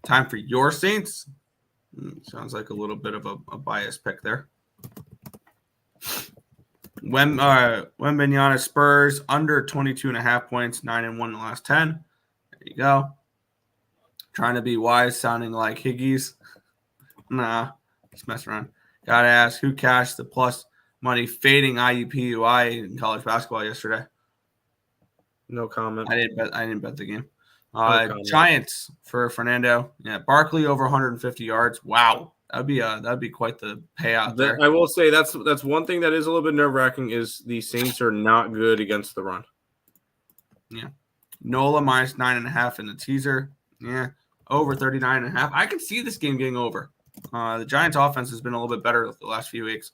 Time for your Saints. Sounds like a little bit of a biased pick there. Wembanyama Spurs under 22.5 points, 9-1 in the last 10. There you go. Trying to be wise, sounding like Higgies. Nah, just messing around. Gotta ask, who cashed the plus money fading IUPUI in college basketball yesterday? No comment. I didn't bet the game. Giants for Fernando. Yeah, Barkley over 150 yards. Wow, that'd be quite the payout there. I will say that's one thing that is a little bit nerve-wracking is the Saints are not good against the run. Yeah, Nola -9.5 in the teaser. Yeah, over 39.5. I can see this game getting over. The Giants' offense has been a little bit better the last few weeks.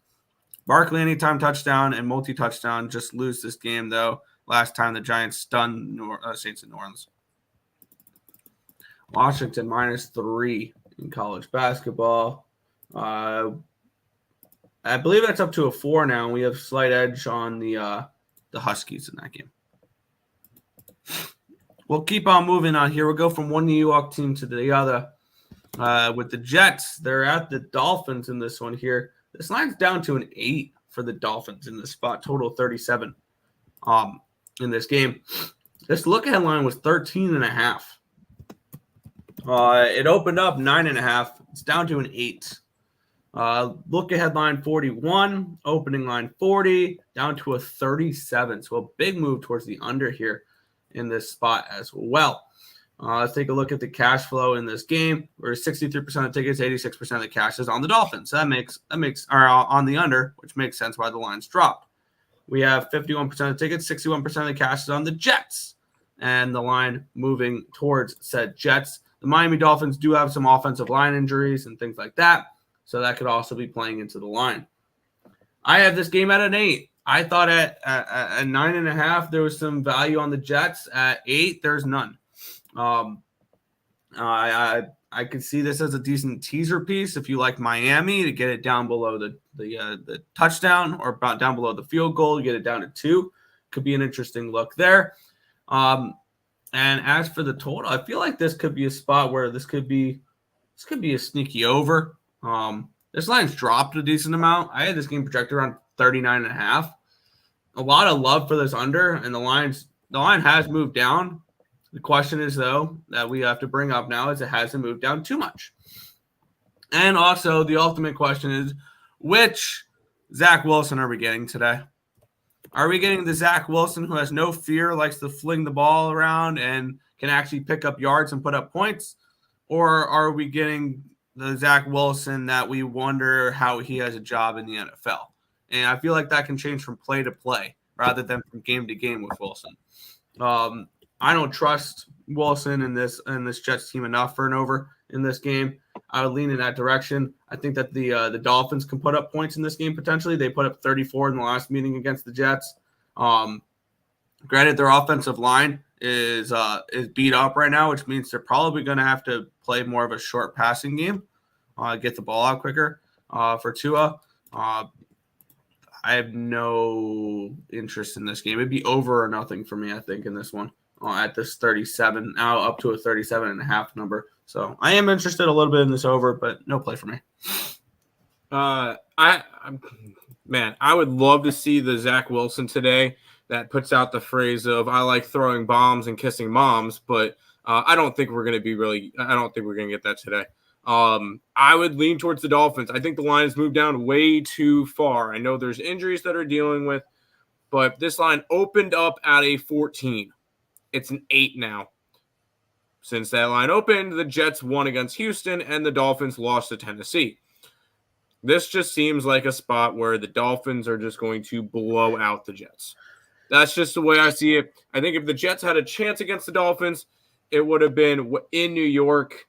Barkley anytime touchdown and multi-touchdown. Just lose this game though. Last time the Giants stunned Saints in New Orleans. Washington -3 in college basketball. I believe that's up to a 4 now. We have slight edge on the Huskies in that game. We'll keep on moving on here. We'll go from one New York team to the other. With the Jets, they're at the Dolphins in this one here. This line's down to an 8 for the Dolphins in this spot. Total 37 in this game. This look-ahead line was 13.5. It opened up 9.5. It's down to an 8. Look-ahead line 41. Opening line 40. Down to a 37. So a big move towards the under here in this spot as well. Let's take a look at the cash flow in this game. Where 63% of tickets, 86% of the cash is on the Dolphins. That makes on the under, which makes sense why the line's dropped. We have 51% of tickets, 61% of the cash is on the Jets, and the line moving towards said Jets. The Miami Dolphins do have some offensive line injuries and things like that, so that could also be playing into the line. I have this game at an 8. I thought at 9.5 there was some value on the Jets. At 8, there's none. I could see this as a decent teaser piece if you like Miami to get it down below the touchdown or down below the field goal, get it down to 2. Could be an interesting look there. And as for the total, I feel like this could be a spot where this could be a sneaky over. This line's dropped a decent amount. I had this game projected around 39.5. A lot of love for this under, and the line has moved down. The question is, though, that we have to bring up now is it hasn't moved down too much. And also, the ultimate question is, which Zach Wilson are we getting today? Are we getting the Zach Wilson who has no fear, likes to fling the ball around, and can actually pick up yards and put up points? Or are we getting the Zach Wilson that we wonder how he has a job in the NFL? And I feel like that can change from play to play rather than from game to game with Wilson. I don't trust Wilson in this Jets team enough for an over in this game. I would lean in that direction. I think that the Dolphins can put up points in this game potentially. They put up 34 in the last meeting against the Jets. Granted, their offensive line is beat up right now, which means they're probably going to have to play more of a short passing game, get the ball out quicker for Tua. I have no interest in this game. It'd be over or nothing for me, I think, in this one at this 37, now up to a 37.5 number. So I am interested a little bit in this over, but no play for me. I would love to see the Zach Wilson today that puts out the phrase of "I like throwing bombs and kissing moms," but I don't think we're going to get that today. I would lean towards the Dolphins. I think the line has moved down way too far. I know there's injuries that are dealing with, but this line opened up at a 14. It's an 8 now. Since that line opened, the Jets won against Houston and the Dolphins lost to Tennessee. This just seems like a spot where the Dolphins are just going to blow out the Jets. That's just the way I see it. I think if the Jets had a chance against the Dolphins, it would have been in New York.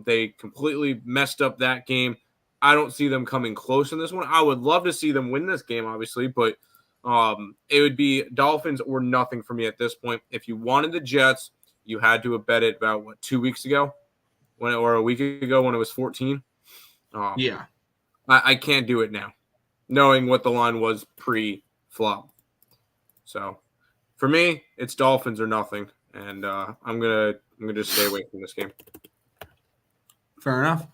They completely messed up that game. I don't see them coming close in this one. I would love to see them win this game, obviously, but it would be Dolphins or nothing for me at this point. If you wanted the Jets, you had to have bet it about, 2 weeks ago or a week ago when it was 14. Yeah. I can't do it now, knowing what the line was pre-flop. So for me, it's Dolphins or nothing. And I'm gonna just stay away from this game. Fair enough.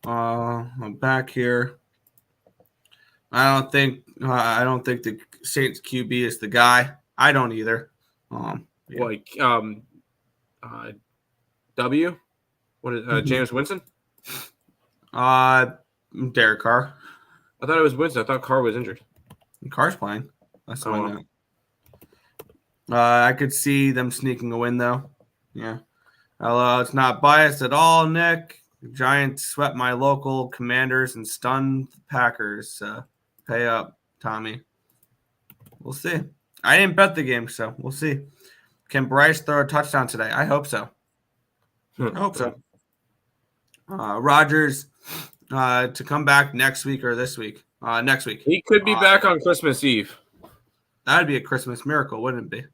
I'm back here. I don't think the Saints QB is the guy. I don't either. Yeah. W. What is James Winston? Derek Carr. I thought it was Winston. I thought Carr was injured. Carr's playing. That's the one. I could see them sneaking a win, though. Yeah. Hello, it's not biased at all, Nick. The Giants swept my local Commanders and stunned the Packers. Pay up, Tommy. We'll see. I didn't bet the game, so we'll see. Can Bryce throw a touchdown today? I hope so. I hope so. Rodgers to come back next week or this week. Next week. He could be back on Christmas Eve. That would be a Christmas miracle, wouldn't it be?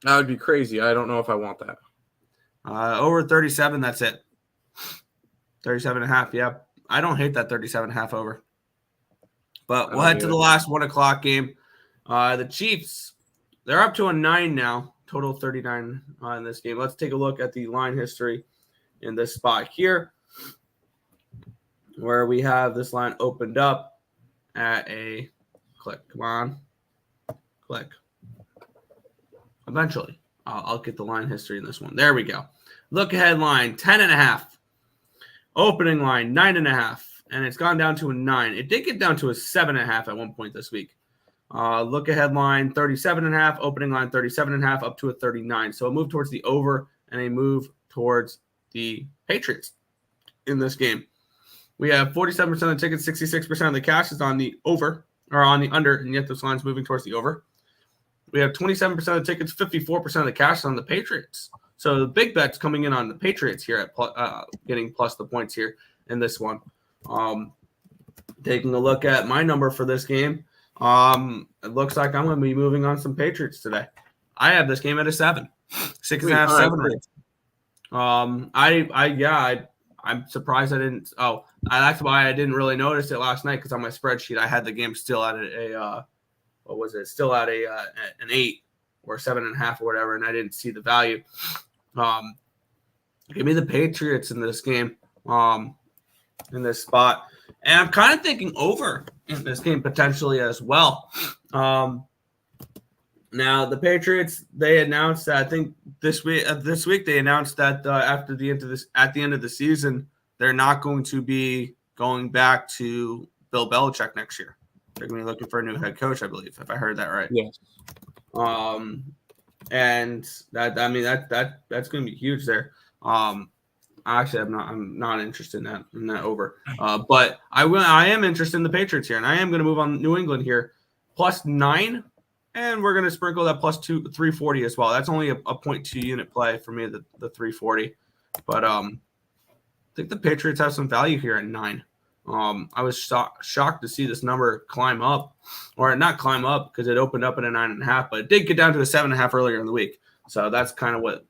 That would be crazy. I don't know if I want that. Over 37, that's it. 37.5, yeah. I don't hate that 37.5 over. But we'll head to the last 1 o'clock game. The Chiefs, they're up to a 9 now. Total 39 in this game. Let's take a look at the line history in this spot here, where we have this line opened up at a click. Come on. Click. Eventually, I'll get the line history in this one. There we go. Look ahead line 10.5. Opening line 9.5, and it's gone down to a 9. It did get down to a 7.5 at one point this week. Look ahead line 37.5. Opening line 37.5 up to a 39. So a move towards the over and a move towards the Patriots in this game. We have 47% of the tickets, 66% of the cash is on the over or on the under, and yet this line's moving towards the over. We have 27% of the tickets, 54% of the cash on the Patriots. So the big bet's coming in on the Patriots here at getting plus the points here in this one. Taking a look at my number for this game, it looks like I'm going to be moving on some Patriots today. I have this game at a 7, 6.5, 7. I'm surprised I didn't. That's why I didn't really notice it last night because on my spreadsheet I had the game still at Still at an 8 or 7.5 or whatever, and I didn't see the value. Give me the Patriots in this game, in this spot, and I'm kind of thinking over in this game potentially as well. Now the Patriots, they announced that I think this week they announced that at the end of the season, they're not going to be going back to Bill Belichick next year. They're going to be looking for a new head coach, I believe, if I heard that right. Yes. And that's going to be huge there. Actually, I'm not interested in that over. But I am interested in the Patriots here, and I am going to move on New England here, +9. And we're going to sprinkle that +340 as well. That's only a 0.2 unit play for me, the 340. But I think the Patriots have some value here at 9. I was shocked to see this number climb up, or not climb up because it opened up at a 9.5, but it did get down to a 7.5 earlier in the week. So that's kind of what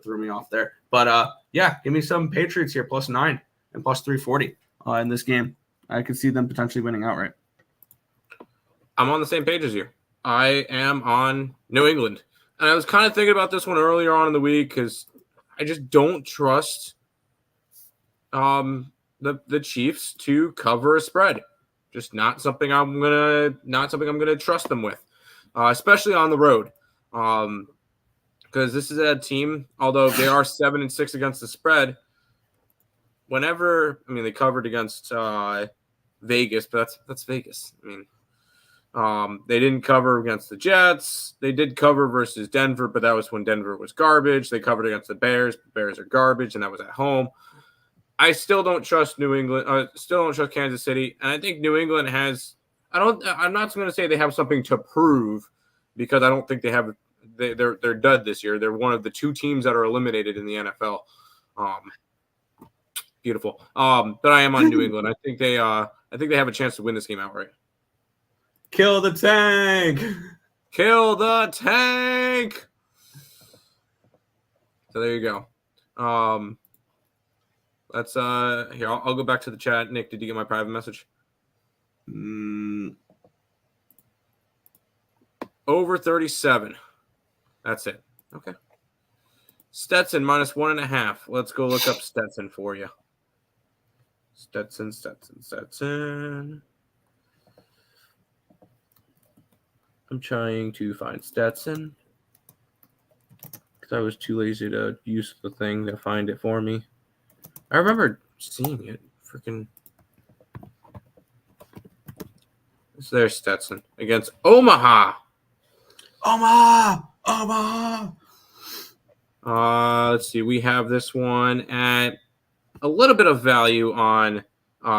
threw me off there. But yeah, give me some Patriots here +9 and +340 in this game. I could see them potentially winning outright. I'm on the same page as you. I am on New England. And I was kind of thinking about this one earlier on in the week because I just don't trust the Chiefs to cover a spread. Just not something I'm gonna trust them with, especially on the road. Because this is a team, although they are 7-6 against the spread. They covered against Vegas, but that's Vegas. They didn't cover against the Jets. They did cover versus Denver, but that was when Denver was garbage. They covered against the Bears. The Bears are garbage, and that was at home. I still don't trust New England. Still don't trust Kansas City, and I think New England has. I'm not going to say they have something to prove because I don't think they have. They're dud this year. They're one of the 2 teams that are eliminated in the NFL. Beautiful. But I am on New England. I think they have a chance to win this game outright. Kill the tank. Kill the tank. So there you go. Let's here. I'll go back to the chat. Nick, did you get my private message? Over 37. That's it. Okay. Stetson -1.5. Let's go look up Stetson for you. Stetson. I'm trying to find Stetson because I was too lazy to use the thing to find it for me. I remember seeing it. Freaking. It's there, Stetson against Omaha. Omaha. Let's see. We have this one at a little bit of value on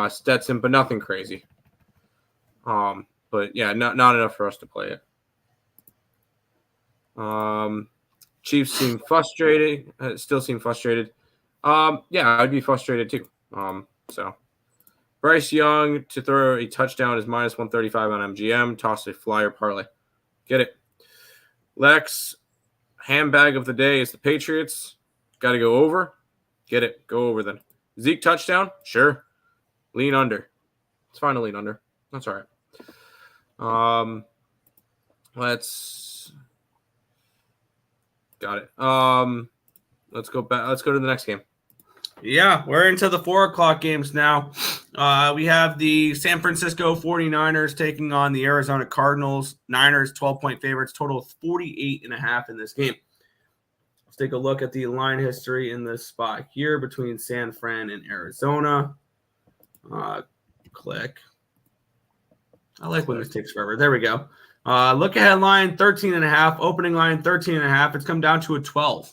Stetson, but nothing crazy. But yeah, not enough for us to play it. Chiefs seem frustrated. Still seem frustrated. Yeah, I'd be frustrated too. So Bryce Young to throw a touchdown is -135 on MGM. Toss a flyer parlay. Get it. Lex, handbag of the day is the Patriots. Got to go over. Get it. Go over then. Zeke touchdown? Sure. Lean under. It's fine to lean under. That's all right. Let's got it. Let's go back. Let's go to the next game. Yeah, we're into the 4:00 games now. We have the San Francisco 49ers taking on the Arizona Cardinals. Niners 12-point favorites, total of 48.5 in this game. Let's take a look at the line history in this spot here between San Fran and Arizona. Click. I like when this takes forever. There we go. Look ahead line 13.5, opening line 13.5. It's come down to a 12.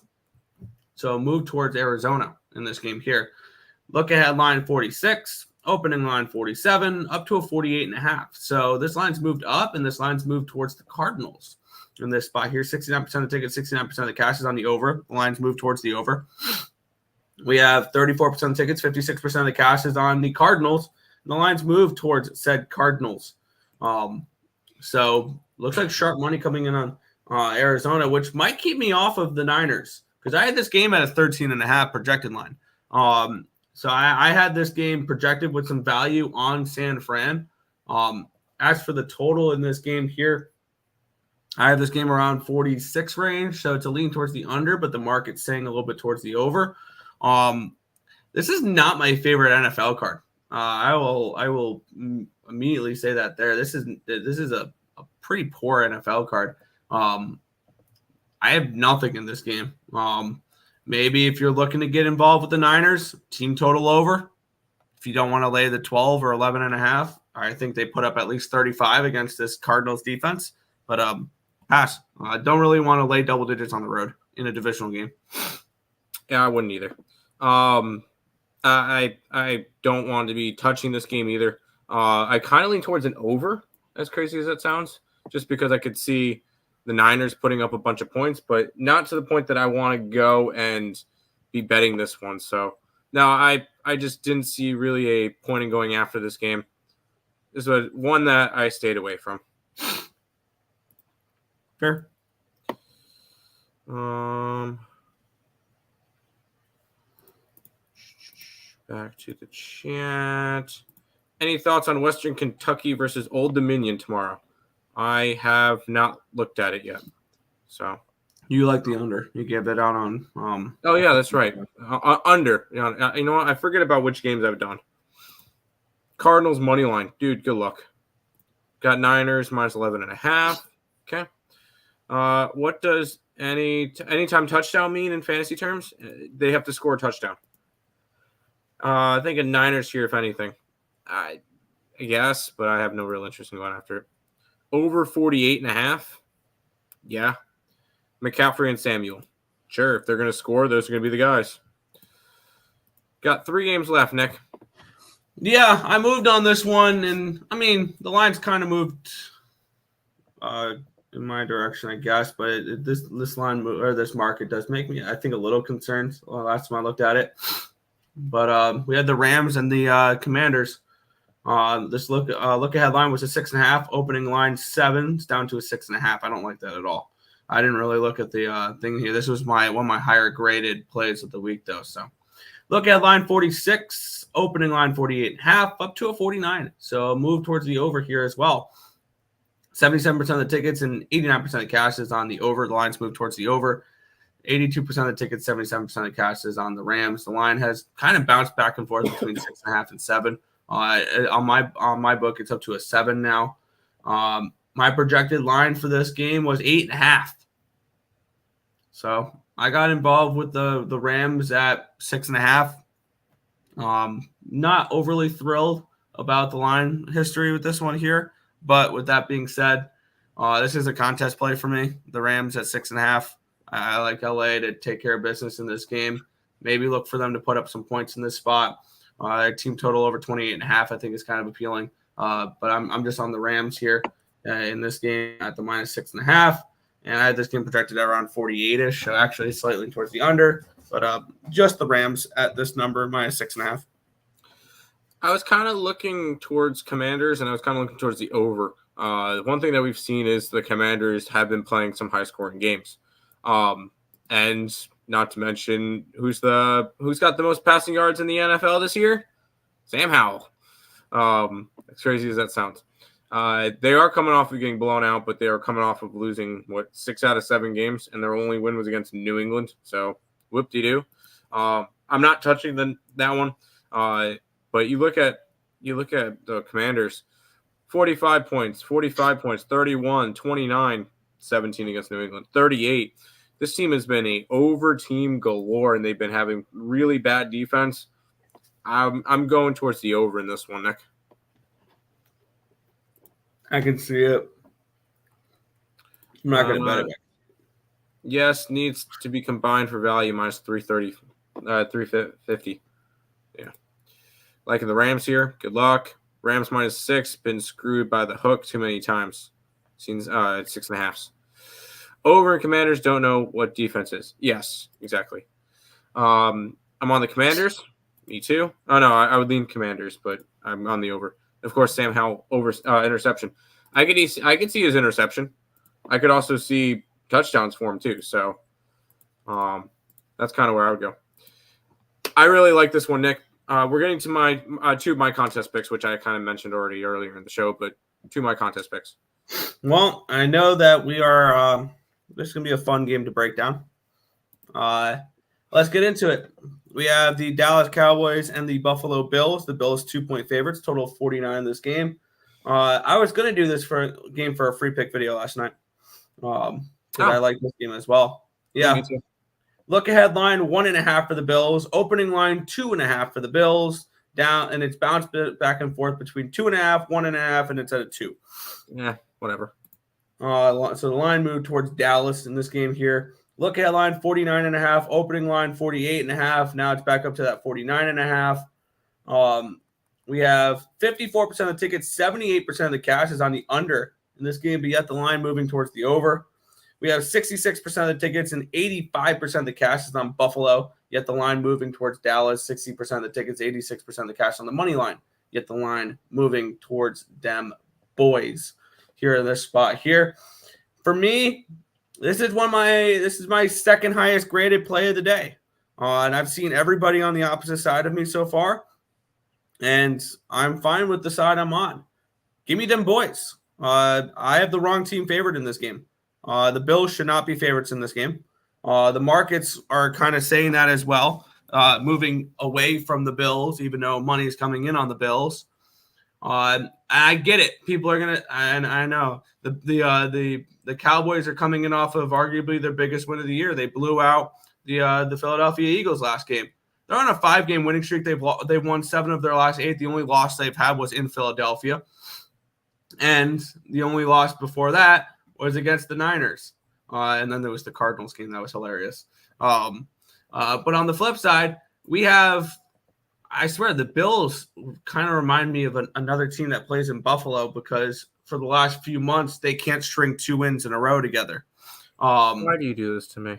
So move towards Arizona in this game here. Look ahead line 46, opening line 47, up to a 48.5. So this line's moved up, and this line's moved towards the Cardinals in this spot here. 69% of the tickets, 69% of the cash is on the over. The line's moved towards the over. We have 34% of the tickets, 56% of the cash is on the Cardinals. And the line's moved towards said Cardinals. So looks like sharp money coming in on Arizona, which might keep me off of the Niners because I had this game at a 13.5 projected line. So I had this game projected with some value on San Fran. As for the total in this game here, I have this game around 46 range, so to lean towards the under, but the market's saying a little bit towards the over. This is not my favorite NFL card. I will immediately say that there. This is a pretty poor NFL card. I have nothing in this game. Maybe if you're looking to get involved with the Niners, team total over. If you don't want to lay the 12 or 11.5, I think they put up at least 35 against this Cardinals defense. But pass. I don't really want to lay double digits on the road in a divisional game. Yeah, I wouldn't either. I don't want to be touching this game either. I kind of lean towards an over, as crazy as that sounds, just because I could see the Niners putting up a bunch of points, but not to the point that I want to go and be betting this one. So, no, I just didn't see really a point in going after this game. This was one that I stayed away from. Fair. Back to the chat. Any thoughts on Western Kentucky versus Old Dominion tomorrow? I have not looked at it yet. So you like the under? You gave that out on. Oh yeah, that's right. Under. You know what? I forget about which games I've done. Cardinals money line, dude. Good luck. Got Niners minus 11.5. Okay. What does anytime touchdown mean in fantasy terms? They have to score a touchdown. I think a Niners here, if anything. I guess, but I have no real interest in going after it. Over 48.5. Yeah. McCaffrey and Samuel. Sure, if they're going to score, those are going to be the guys. Got 3 games left, Nick. Yeah, I moved on this one, and I mean the line's kind of moved in my direction, I guess. But this line or this market does make me, I think, a little concerned. Well, last time I looked at it, but we had the Rams and the Commanders. This look ahead line was a 6.5. Opening line 7. It's down to a 6.5. I don't like that at all. I didn't really look at the thing here. This was one of my higher graded plays of the week, though. So look at line 46. Opening line 48.5 up to a 49. So a move towards the over here as well. 77% of the tickets and 89% of the cash is on the over. The lines move towards the over. 82% of the tickets, 77% of the cash is on the Rams. The line has kind of bounced back and forth between 6.5 and 7. On my book, it's up to a 7 now. My projected line for this game was 8.5. So I got involved with the Rams at 6.5. Not overly thrilled about the line history with this one here, but with that being said, this is a contest play for me. The Rams at 6.5. I like LA to take care of business in this game. Maybe look for them to put up some points in this spot. Team total over 28.5, I think, is kind of appealing. But I'm just on the Rams here in this game at the minus 6.5. And I had this game projected at around 48-ish, so actually slightly towards the under. But just the Rams at this number, minus 6.5. I was kind of looking towards Commanders, and I was kind of looking towards the over. One thing that we've seen is the Commanders have been playing some high-scoring games. And not to mention, who's got the most passing yards in the NFL this year? Sam Howell. As crazy as that sounds. They are coming off of getting blown out, but they are coming off of losing, 6 out of 7 games, and their only win was against New England. So, whoop-de-doo. I'm not touching that one. But you look at the Commanders, 45 points, 31, 29, 17 against New England, 38. This team has been a over team galore, and they've been having really bad defense. I'm going towards the over in this one, Nick. I can see it. I'm not going to bet it. Yes, needs to be combined for value minus 330, 350. Yeah. Like in the Rams here, good luck. Rams minus 6, been screwed by the hook too many times. Seems 6.5. Over and Commanders, don't know what defense is. Yes, exactly. I'm on the Commanders. Me too. Oh, no, I would lean Commanders, but I'm on the over. Of course, Sam Howell over interception. I could see his interception. I could also see touchdowns for him too. So that's kind of where I would go. I really like this one, Nick. We're getting to my 2 of my contest picks, which I kind of mentioned already earlier in the show, but 2 of my contest picks. Well, I know that we are this is going to be a fun game to break down. Let's get into it. We have the Dallas Cowboys and the Buffalo Bills. The Bills 2-point favorites, total of 49 in this game. I was going to do this game for a free pick video last night. because I like this game as well. Yeah, Yeah. me too. Look ahead line 1.5 for the Bills. Opening line 2.5 for the Bills. Down, and it's bounced back and forth between 2.5, 1.5, and it's at a 2. Yeah, whatever. So the line moved towards Dallas in this game here. Look ahead line 49.5. Opening line 48.5. Now it's back up to that 49.5. We have 54% of the tickets, 78% of the cash is on the under in this game, but yet the line moving towards the over. We have 66% of the tickets and 85% of the cash is on Buffalo, yet the line moving towards Dallas. 60% of the tickets, 86% of the cash on the money line, yet the line moving towards them boys here in this spot here. For me, this is my second highest graded play of the day. And I've seen everybody on the opposite side of me so far, and I'm fine with the side I'm on. Give me them boys. I have the wrong team favored in this game. The Bills should not be favorites in this game. The markets are kind of saying that as well, moving away from the Bills, even though money is coming in on the Bills. I get it. People are gonna, and I know the Cowboys are coming in off of arguably their biggest win of the year. They blew out the Philadelphia Eagles last game. They're on a 5-game winning streak. They've won 7 of their last 8. The only loss they've had was in Philadelphia, and the only loss before that was against the Niners. And then there was the Cardinals game. That was hilarious. But on the flip side, we have, I swear, the Bills kind of remind me of another team that plays in Buffalo, because for the last few months, they can't string 2 wins in a row together. Why do you do this to me?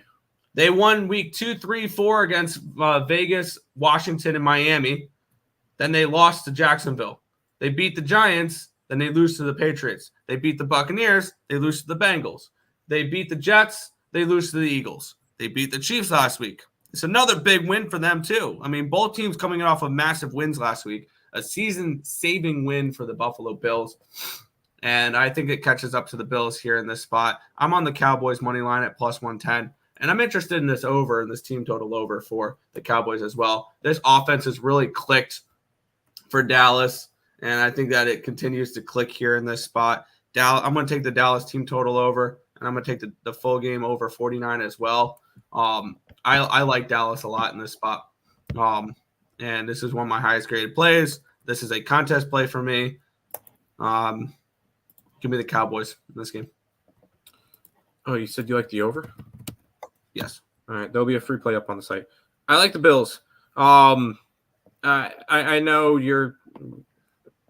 They won week 2, 3, 4 against Vegas, Washington, and Miami. Then they lost to Jacksonville. They beat the Giants. Then they lose to the Patriots. They beat the Buccaneers. They lose to the Bengals. They beat the Jets. They lose to the Eagles. They beat the Chiefs last week. It's another big win for them, too. I mean, both teams coming off of massive wins last week. A season-saving win for the Buffalo Bills. And I think it catches up to the Bills here in this spot. I'm on the Cowboys money line at plus 110. And I'm interested in this over, and this team total over for the Cowboys as well. This offense has really clicked for Dallas, and I think that it continues to click here in this spot. I'm going to take the Dallas team total over, and I'm going to take the full game over 49 as well. I like Dallas a lot in this spot. And this is one of my highest graded plays. This is a contest play for me. Give me the Cowboys in this game. Oh, you said you like the over? Yes. All right, there'll be a free play up on the site. I like the Bills. I know you're. I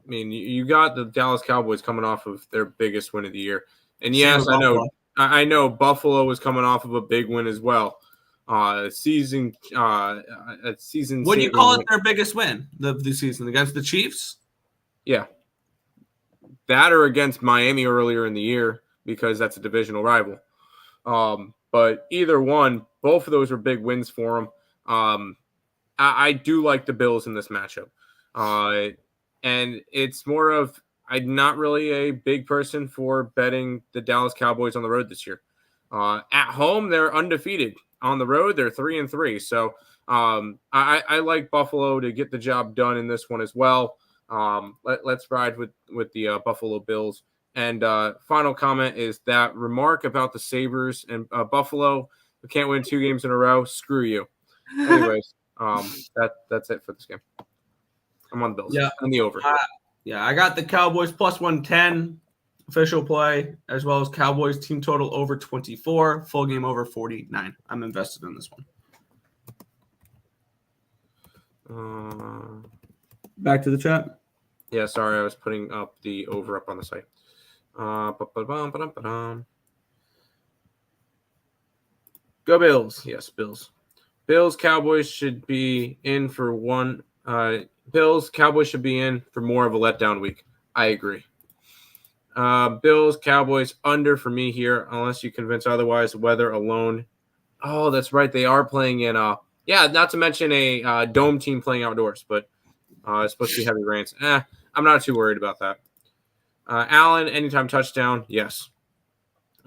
mean, you got the Dallas Cowboys coming off of their biggest win of the year, and yes, I know Buffalo was coming off of a big win as well. Season. What do you call it? Their biggest win the season against the Chiefs? Yeah, that or against Miami earlier in the year, because that's a divisional rival. But either one, both of those are big wins for them. I do like the Bills in this matchup. And it's more of, I'm not really a big person for betting the Dallas Cowboys on the road this year. At home, they're undefeated. On the road, they're 3-3. So I like Buffalo to get the job done in this one as well. Let's ride with the Buffalo Bills. And final comment is that remark about the Sabres and Buffalo, we can't win 2 games in a row. Screw you. Anyways, that's it for this game. I'm on the Bills. Yeah. And the over. I got the Cowboys plus 110 official play, as well as Cowboys team total over 24, full game over 49. I'm invested in this one. Back to the chat. Yeah, sorry, I was putting up the over up on the site. Go Bills. Yes, Bills. Bills, Cowboys should be in for one. Bills, Cowboys should be in for more of a letdown week. I agree. Bills, Cowboys under for me here, unless you convince otherwise. Weather alone. Oh, that's right. They are playing in not to mention a dome team playing outdoors, but it's supposed to be heavy rains. I'm not too worried about that. Allen, anytime touchdown, yes.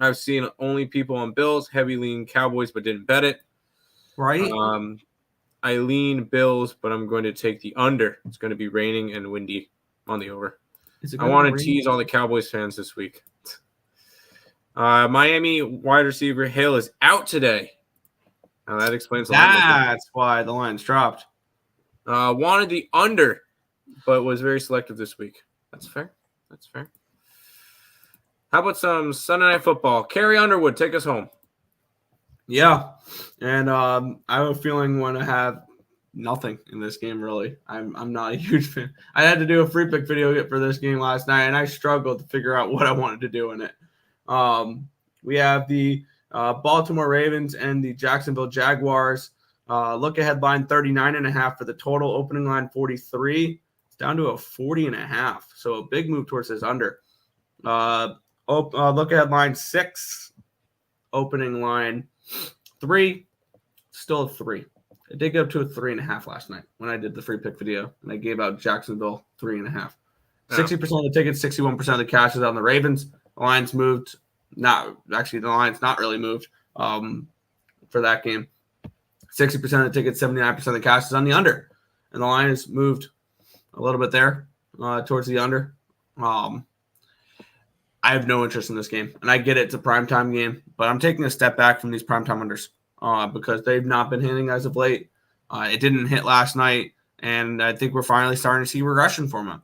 I've seen only people on Bills, heavy lean Cowboys, but didn't bet it. Right. I lean Bills, but I'm going to take the under. It's going to be raining and windy on the over. I want to tease all the Cowboys fans this week. Miami wide receiver Hale is out today. Now that explains the line. That's why the line's dropped. Wanted the under, but was very selective this week. That's fair. That's fair. How about some Sunday Night Football? Carrie Underwood, take us home. Yeah, and I have a feeling we want to have nothing in this game, really. I'm not a huge fan. I had to do a free pick video for this game last night, and I struggled to figure out what I wanted to do in it. We have the Baltimore Ravens and the Jacksonville Jaguars. Look ahead line 39.5 for the total. Opening line 43. It's down to a 40.5. So a big move towards this under. Look ahead line 6. Opening line 3. Still a 3. It did go up to a 3.5 last night when I did the free pick video, and I gave out Jacksonville 3.5. 60% of the tickets, 61% of the cash is on the Ravens. The line's moved. The line's not really moved for that game. 60% of the tickets, 79% of the cash is on the under. And the line has moved a little bit there towards the under. I have no interest in this game. And I get it's a primetime game, but I'm taking a step back from these primetime unders because they've not been hitting as of late. It didn't hit last night, and I think we're finally starting to see regression from them.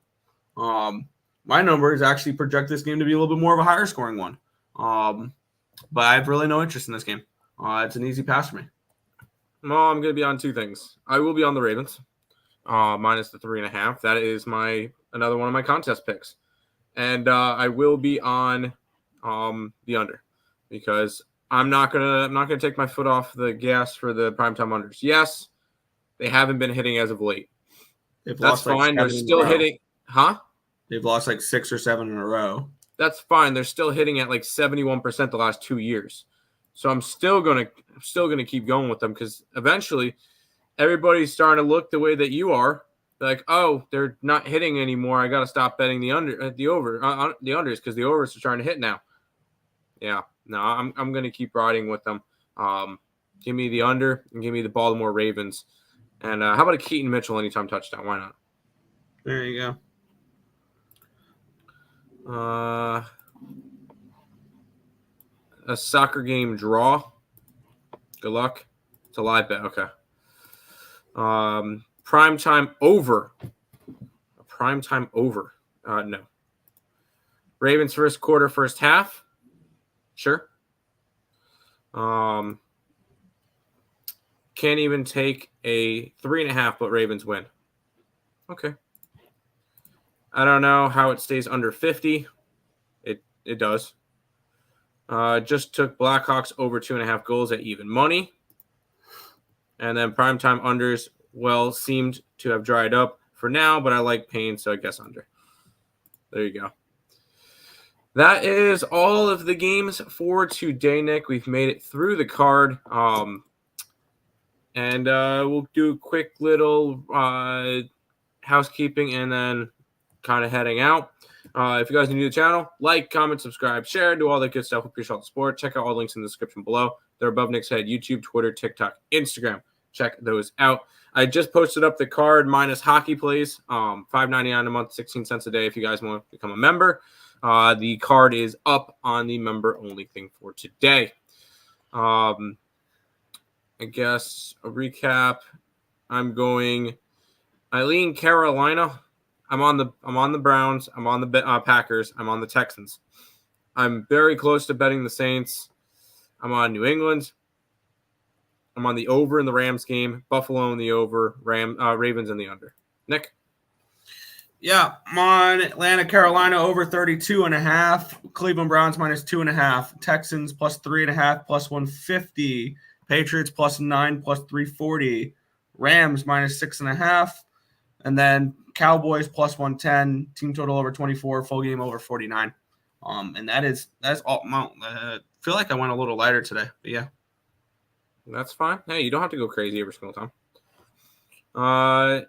My numbers actually project this game to be a little bit more of a higher scoring one. But I have really no interest in this game. It's an easy pass for me. Well, I'm going to be on two things. I will be on the Ravens, minus the 3.5. That is another one of my contest picks. And I will be on the under because I'm not gonna take my foot off the gas for the primetime unders. Yes, they haven't been hitting as of late. That's fine. They're still hitting, huh? They've lost like 6 or 7 in a row. That's fine. They're still hitting at like 71% the last 2 years. So I'm still gonna keep going with them because eventually everybody's starting to look the way that you are. They're like, oh, they're not hitting anymore. I got to stop betting the unders because the overs are trying to hit now. Yeah, no, I'm gonna keep riding with them. Give me the under and give me the Baltimore Ravens. And how about a Keaton Mitchell anytime touchdown? Why not? There you go. A soccer game draw. Good luck. It's a live bet. Okay. Primetime over. A primetime over. No. Ravens first quarter, first half. Sure. Can't even take a 3.5, but Ravens win. Okay. I don't know how it stays under 50. It does. Just took Blackhawks over 2.5 goals at even money. And then primetime unders, seemed to have dried up for now, but I like pain, so I guess under. There you go. That is all of the games for today, Nick. We've made it through the card. And we'll do a quick little housekeeping and then kind of heading out. If you guys are new to the channel, like, comment, subscribe, share, do all that good stuff. Appreciate all the support. Check out all the links in the description below. They're above Nick's head. YouTube, Twitter, TikTok, Instagram. Check those out. I just posted up the card minus hockey plays. $5.99 a month, 16 cents a day if you guys want to become a member. The card is up on the member-only thing for today. I guess a recap. I'm going Eileen, Carolina. I'm on the Browns. I'm on the Packers. I'm on the Texans. I'm very close to betting the Saints. I'm on New England. I'm on the over in the Rams game. Buffalo in the over. Ravens in the under. Nick? Yeah, I'm on Atlanta, Carolina over 32.5. Cleveland Browns minus 2.5. Texans plus 3.5 plus 150. Patriots plus 9 plus 340. Rams minus 6.5. And then Cowboys plus 110. Team total over 24. Full game over 49. And that's all. I feel like I went a little lighter today, but yeah. That's fine. Hey, you don't have to go crazy every single time.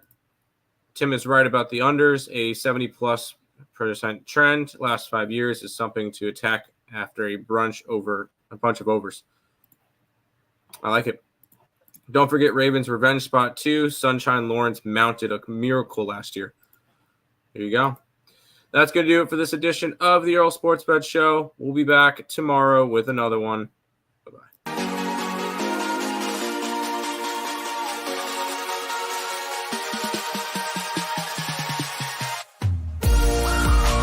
Tim is right about the unders. A 70+% trend last 5 years is something to attack after a bunch of overs. I like it. Don't forget Ravens revenge spot 2. Sunshine Lawrence mounted a miracle last year. There you go. That's going to do it for this edition of the Earle Sports Bet Show. We'll be back tomorrow with another one.